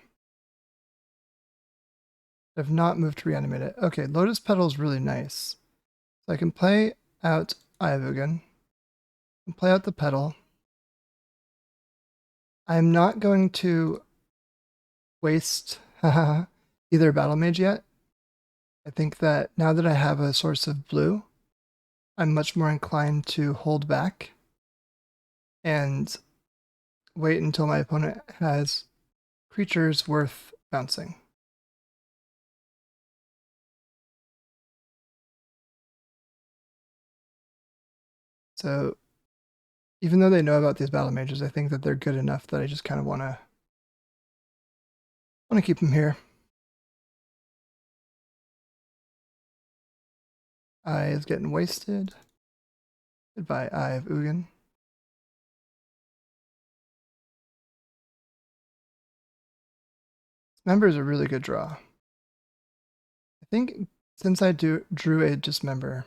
They've not moved to reanimate it. Okay, Lotus Petal is really nice. So I can play out Ayavugan. And play out the Petal. I'm not going to waste either Battle Mage yet. I think that now that I have a source of blue, I'm much more inclined to hold back and wait until my opponent has creatures worth bouncing. So even though they know about these battle mages, I think that they're good enough that I just kind of want to keep them here. Eye is getting wasted. Goodbye, Eye of Ugin. Dismember is a really good draw. I think since I drew a Dismember,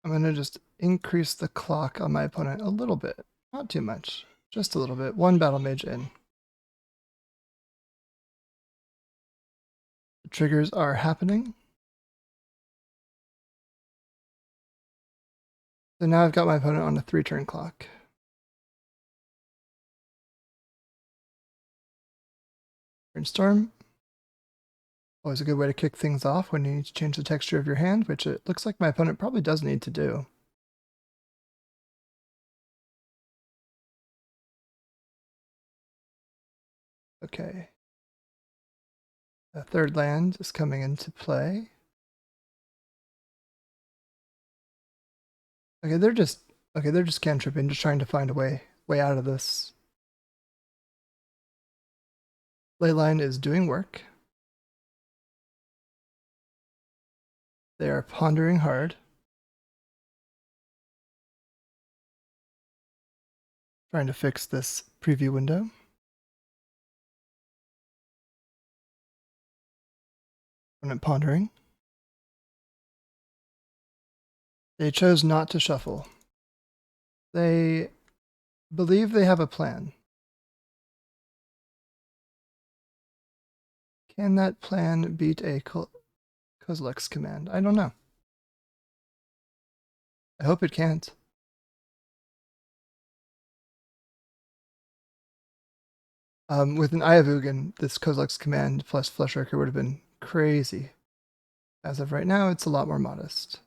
I'm going to just increase the clock on my opponent a little bit. Not too much, just a little bit. One battle mage in. The triggers are happening. So now I've got my opponent on a 3-turn clock. Storm. Always a good way to kick things off when you need to change the texture of your hand, which it looks like my opponent probably does need to do. Okay. A third land is coming into play. Okay, they're just cantripping, just trying to find a way out of this. Leyline is doing work. They are pondering hard. Trying to fix this preview window. Opponent pondering. They chose not to shuffle. They believe they have a plan. Can that plan beat a Kozilek's command? I don't know. I hope it can't. With an Eye of Ugin, this Kozilek's command plus Fleshwrecker would have been crazy. As of right now, it's a lot more modest.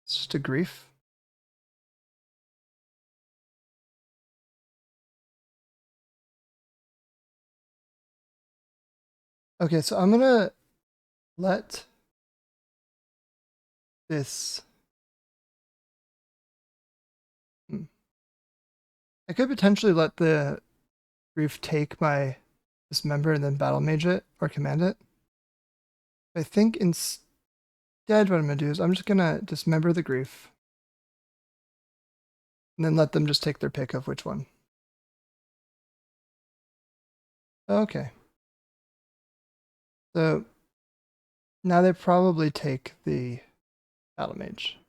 It's just a grief. Okay, so I'm gonna let this... I could potentially let the grief take my Dismember and then battle mage it or command it. I think instead what I'm gonna do is I'm just gonna Dismember the grief and then let them just take their pick of which one. Okay. So now they probably take the battle mage.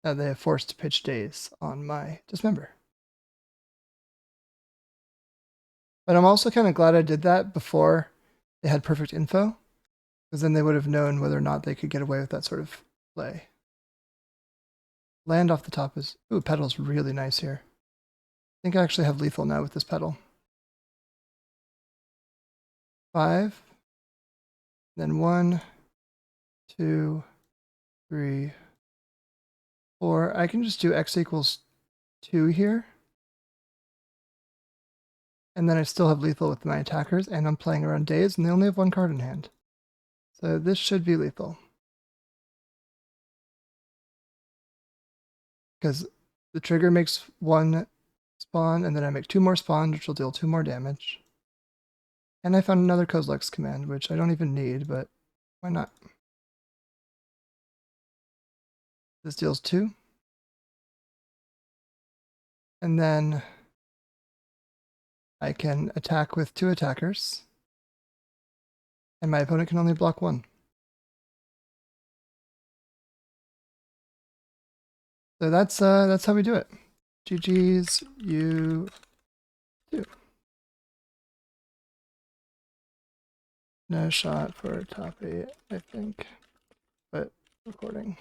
Now they have forced to pitch days on my Dismember. But I'm also kind of glad I did that before they had perfect info, because then they would have known whether or not they could get away with that sort of play. Land off the top is... Ooh, Petal's really nice here. I think I actually have lethal now with this Petal. 5. Then 1, 2, 3, 4. I can just do x equals 2 here. And then I still have lethal with my attackers, and I'm playing around days, and they only have 1 card in hand. So this should be lethal. Because the trigger makes 1 spawn, and then I make 2 more spawns, which will deal 2 more damage. And I found another Kozilek's command, which I don't even need, but why not? This deals 2. And then I can attack with 2 attackers. And my opponent can only block 1. So that's how we do it. GG's, you do. No shot for top 8, I think, but recording.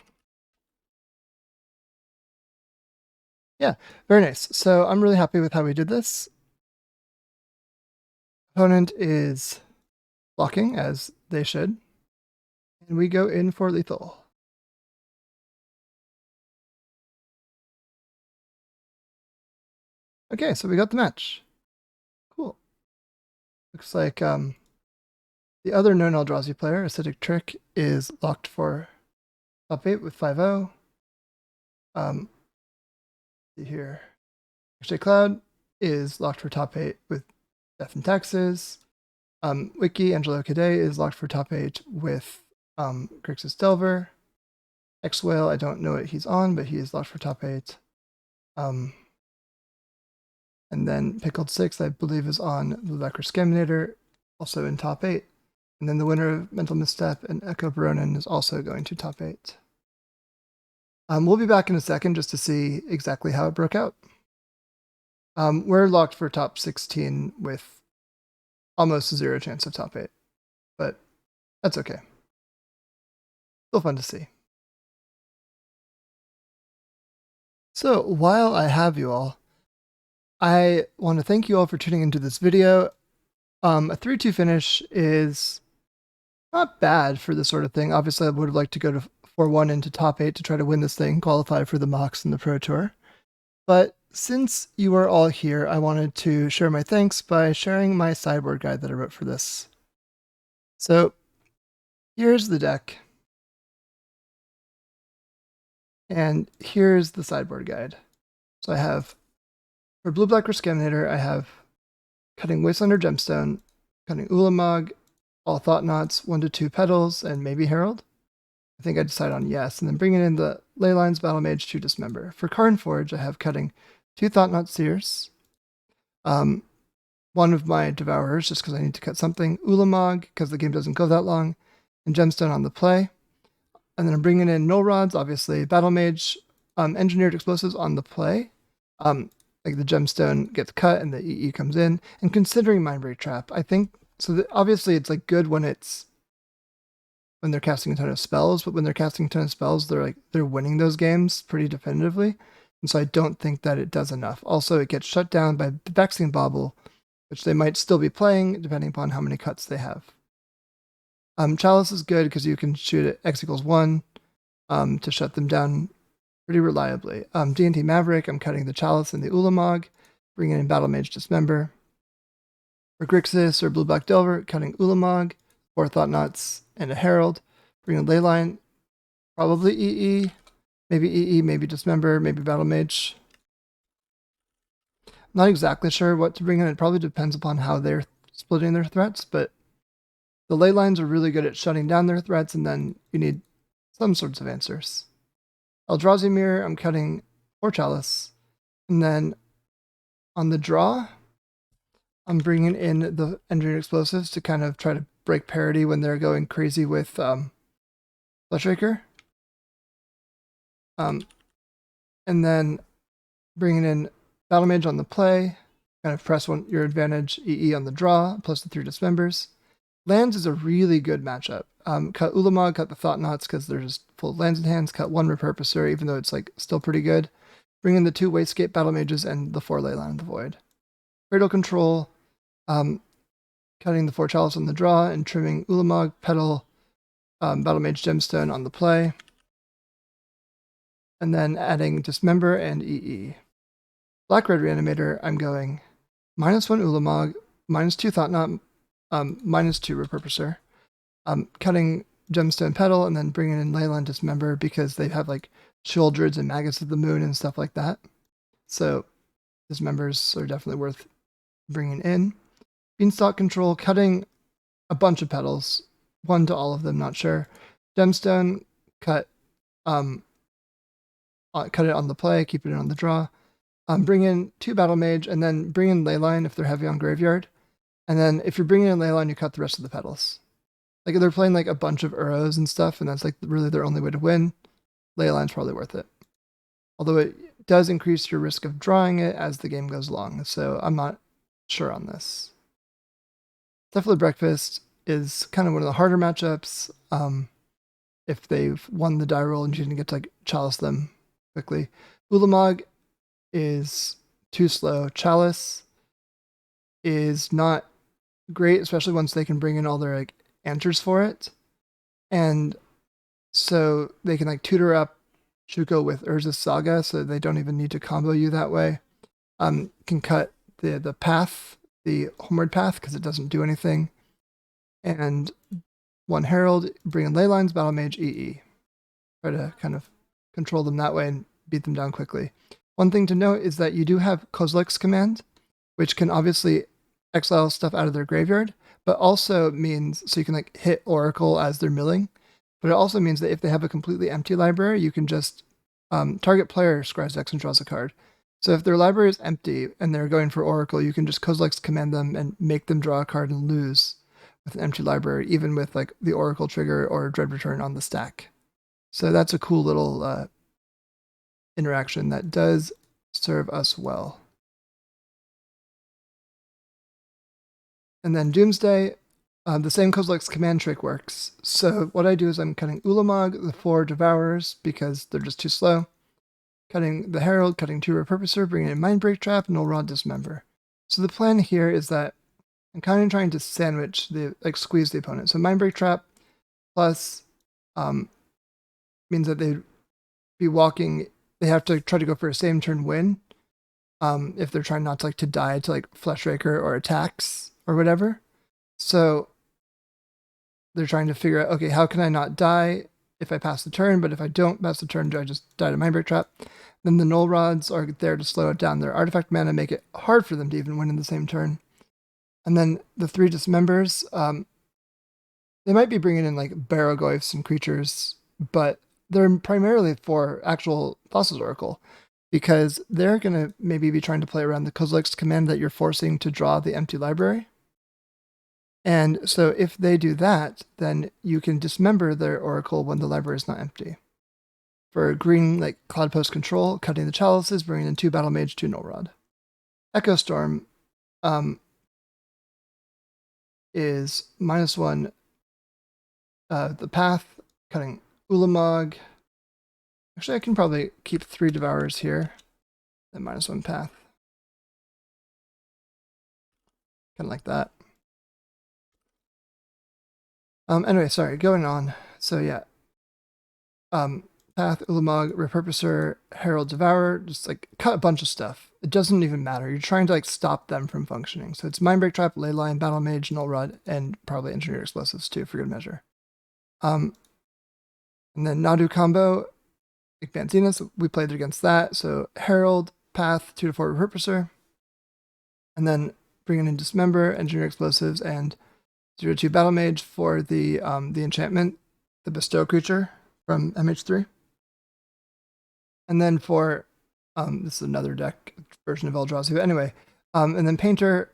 Yeah, very nice. So I'm really happy with how we did this. Opponent is blocking, as they should. And we go in for lethal. Okay, so we got the match. Cool. Looks like the other known Eldrazi player, Acidic Trick, is locked for top 8 with 5-0. See here. Actually, Cloud is locked for top 8 with Death and Taxes. Wiki Angelo Cadet is locked for top 8 with Grixis Delver. X-Whale, I don't know what he's on, but he is locked for top 8. And then Pickled 6, I believe, is on UB Rescaminator, also in top 8. And then the winner of Mental Misstep and Echo Baronin is also going to top 8. We'll be back in a second just to see exactly how it broke out. We're locked for top 16 with almost 0 chance of top 8, but that's okay. Still fun to see. So while I have you all, I want to thank you all for tuning into this video. A 3-2 finish is not bad for this sort of thing. Obviously, I would have liked to go to 4-1 into top 8 to try to win this thing, qualify for the MOCS and the Pro Tour. But since you are all here, I wanted to share my thanks by sharing my sideboard guide that I wrote for this. So here's the deck. And here's the sideboard guide. So I have, for Blue-Black Rescaminator, I have cutting Wastelander Gemstone, cutting Ulamog, all Thought Knots, 1 to 2 Petals, and maybe Herald. I think I decide on yes, and then bringing in the Leylines, Battle Mage, to Dismember. For Karn Forge, I have cutting 2 Thought Knot Seers, 1 of my Devourers, just because I need to cut something, Ulamog, because the game doesn't go that long, and Gemstone on the play. And then I'm bringing in Null Rods, obviously, Battle Mage, Engineered Explosives on the play. Like the Gemstone gets cut and the EE comes in. And considering Mindbreak Trap, I think, so that obviously it's like good when they're casting a ton of spells, but when they're casting a ton of spells, they're winning those games pretty definitively. And so I don't think that it does enough. Also, it gets shut down by Vaccine Bobble, which they might still be playing depending upon how many cuts they have. Chalice is good because you can shoot at X = 1 to shut them down pretty reliably. D&T Maverick, I'm cutting the Chalice and the Ulamog, bringing in Battle Mage Dismember. For Grixis or Blue-Black Delver, cutting Ulamog, 4 Thought Knots, and a Herald. Bringing Leyline, probably EE, maybe Dismember, maybe Battle Mage. Not exactly sure what to bring in. It probably depends upon how they're splitting their threats, but the ley lines are really good at shutting down their threats, and then you need some sorts of answers. Eldrazi Mirror, I'm cutting 4 Chalice. And then on the draw, I'm bringing in the Engineered Explosives to kind of try to break parity when they're going crazy with Fleshraker. And then bringing in Battle Mage on the play, kind of press your advantage, EE on the draw, plus the 3 Dismembers. Lands is a really good matchup. Cut Ulamog, cut the Thought Knots because they're just full of lands in hands, cut 1 Repurposer, even though it's like still pretty good. Bring in the 2 Wastegate Battle Mages and the 4 Leyline of the Void. Cradle Control, cutting the 4 Chalice on the draw and trimming Ulamog, Petal, Battle Mage Gemstone on the play. And then adding Dismember and EE. Black-Red Reanimator, I'm going -1 Ulamog, -2 Thought-Knot, -2 Repurposer. Cutting Gemstone Petal and then bringing in Leyline Dismember because they have like Childreds and Maggots of the Moon and stuff like that. So Dismembers are definitely worth bringing in. Beanstalk Control, cutting a bunch of petals, 1 to all of them, not sure. Gemstone, cut it on the play, keep it on the draw. Bring in 2 Battle Mage, and then bring in Leyline if they're heavy on Graveyard. And then if you're bringing in Leyline, you cut the rest of the petals. Like if they're playing like a bunch of Uros and stuff, and that's like really their only way to win, Leyline's probably worth it. Although it does increase your risk of drawing it as the game goes along, so I'm not sure on this. Definitely Breakfast is kind of one of the harder matchups. If they've won the die roll and you didn't get to like chalice them quickly. Ulamog is too slow. Chalice is not great, especially once they can bring in all their like answers for it. And so they can like tutor up Shuko with Urza's Saga, so they don't even need to combo you that way. Can cut the path, the homeward path, because it doesn't do anything. And 1 Herald, bring in Leylines, Battle Mage, EE. Try to kind of control them that way and beat them down quickly. One thing to note is that you do have Kozilek's Command, which can obviously exile stuff out of their graveyard, but also means, so you can like hit Oracle as they're milling, but it also means that if they have a completely empty library, you can just target player scries decks and draws a card. So if their library is empty and they're going for Oracle, you can just Kozilek's Command them and make them draw a card and lose with an empty library, even with like the Oracle trigger or Dread Return on the stack. So that's a cool little interaction that does serve us well. And then Doomsday, the same Kozilek's Command trick works. So what I do is I'm cutting Ulamog, the 4 Devourers, because they're just too slow. Cutting the Herald, cutting 2 Repurposer, bringing in Mindbreak Trap, Null Rod, Dismember. So the plan here is that I'm kind of trying to sandwich squeeze the opponent. So Mindbreak Trap plus means that they'd be walking, they have to try to go for a same turn win. If they're trying not to die to like Fleshraker or attacks or whatever. So they're trying to figure out, okay, how can I not die if I pass the turn, but if I don't pass the turn, do I just die to Mindbreak Trap? Then the Null Rods are there to slow it down. Their artifact mana make it hard for them to even win in the same turn. And then the 3 Dismembers, they might be bringing in like Barrogoyfs and creatures, but they're primarily for actual Thassa's Oracle, because they're going to maybe be trying to play around the Kozilek's Command that you're forcing to draw the empty library. And so if they do that, then you can dismember their Oracle when the library is not empty. For green, like Cloud Post Control, cutting the Chalices, bringing in 2 Battle Mage, 2 Null Rod. Echo Storm is -1 the path, cutting Ulamog. Actually, I can probably keep 3 Devourers here, then -1 path. Kind of like that. Anyway, sorry, going on. So yeah. Path, Ulamog, Repurposer, Herald, Devourer, just like cut a bunch of stuff. It doesn't even matter. You're trying to like stop them from functioning. So it's Mindbreak Trap, Leyline, Battle Mage, Null Rod, and probably Engineer Explosives too for good measure. And then Nadu combo, like Banzinus, we played against that. So Herald, Path, 2 to 4 Repurposer. And then bringing in Dismember, Engineer Explosives, and 0 to 2 Battle Mage for the enchantment, the Bestow creature from MH3. And then for, this is another deck version of Eldrazi, but anyway, and then Painter,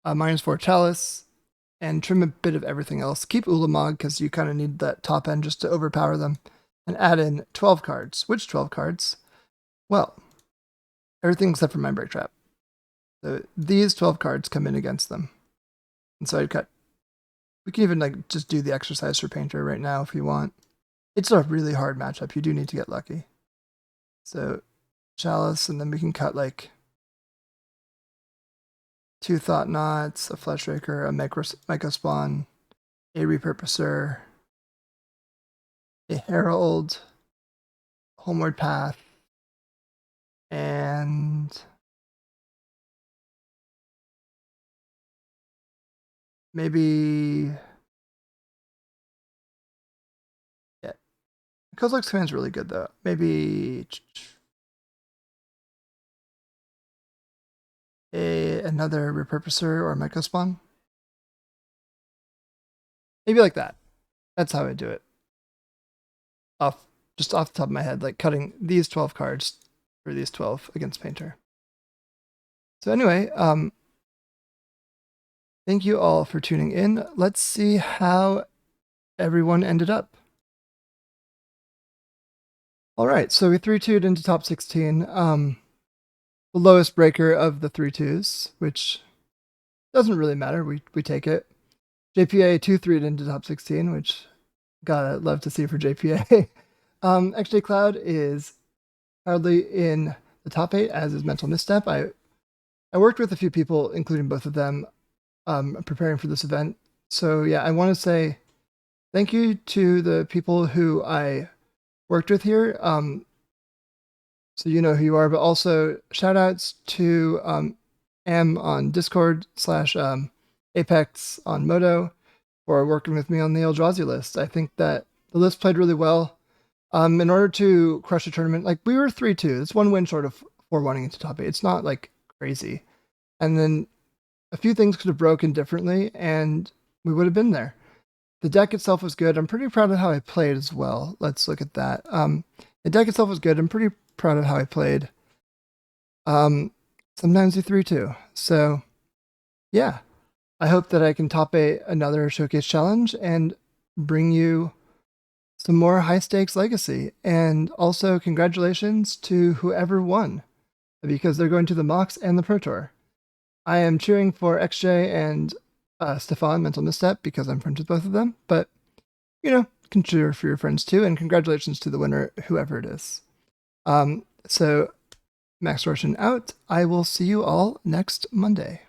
-4 Chalice, and trim a bit of everything else. Keep Ulamog, because you kind of need that top end just to overpower them, and add in 12 cards. Which 12 cards? Well, everything except for Mindbreak Trap. So these 12 cards come in against them. And so I'd cut. We can even like just do the exercise for Painter right now if you want. It's a really hard matchup. You do need to get lucky. So Chalice, and then we can cut like 2 Thought-Knots, a Fleshraker, a Mycospawn, a Repurposer, a Herald, Homeward Path, and maybe, yeah, Kozilek's command's really good though. Maybe another repurposer or micro spawn. Maybe like that. That's how I do it. Just off the top of my head, like cutting these 12 cards for these 12 against Painter. So anyway, thank you all for tuning in. Let's see how everyone ended up. All right, so we 3-2'd into top 16. The lowest breaker of the 3-2s, which doesn't really matter. We take it. JPA 2-3'd into top 16, which gotta love to see for JPA. XJ Cloud is proudly in the top 8, as is Mental Misstep. I worked with a few people, including both of them, preparing for this event. So yeah, I want to say thank you to the people who I worked with here. So you know who you are, but also shout outs to M on Discord / Apex on Moto for working with me on the Eldrazi list. I think that the list played really well. In order to crush a tournament, like we were 3-2. It's one win short of 4-1 into top 8. It's not like crazy. And then a few things could have broken differently and we would have been there. The deck itself was good. I'm pretty proud of how I played as well. Let's look at that. The deck itself was good. I'm pretty proud of how I played. Sometimes you 3-2. So yeah, I hope that I can top another showcase challenge and bring you some more high stakes legacy. And also congratulations to whoever won, because they're going to the MOCS and the Pro Tour. I am cheering for XJ and Stefan, Mental Misstep, because I'm friends with both of them. But, you know, can cheer for your friends too. And congratulations to the winner, whoever it is. So, Maxtortion out. I will see you all next Monday.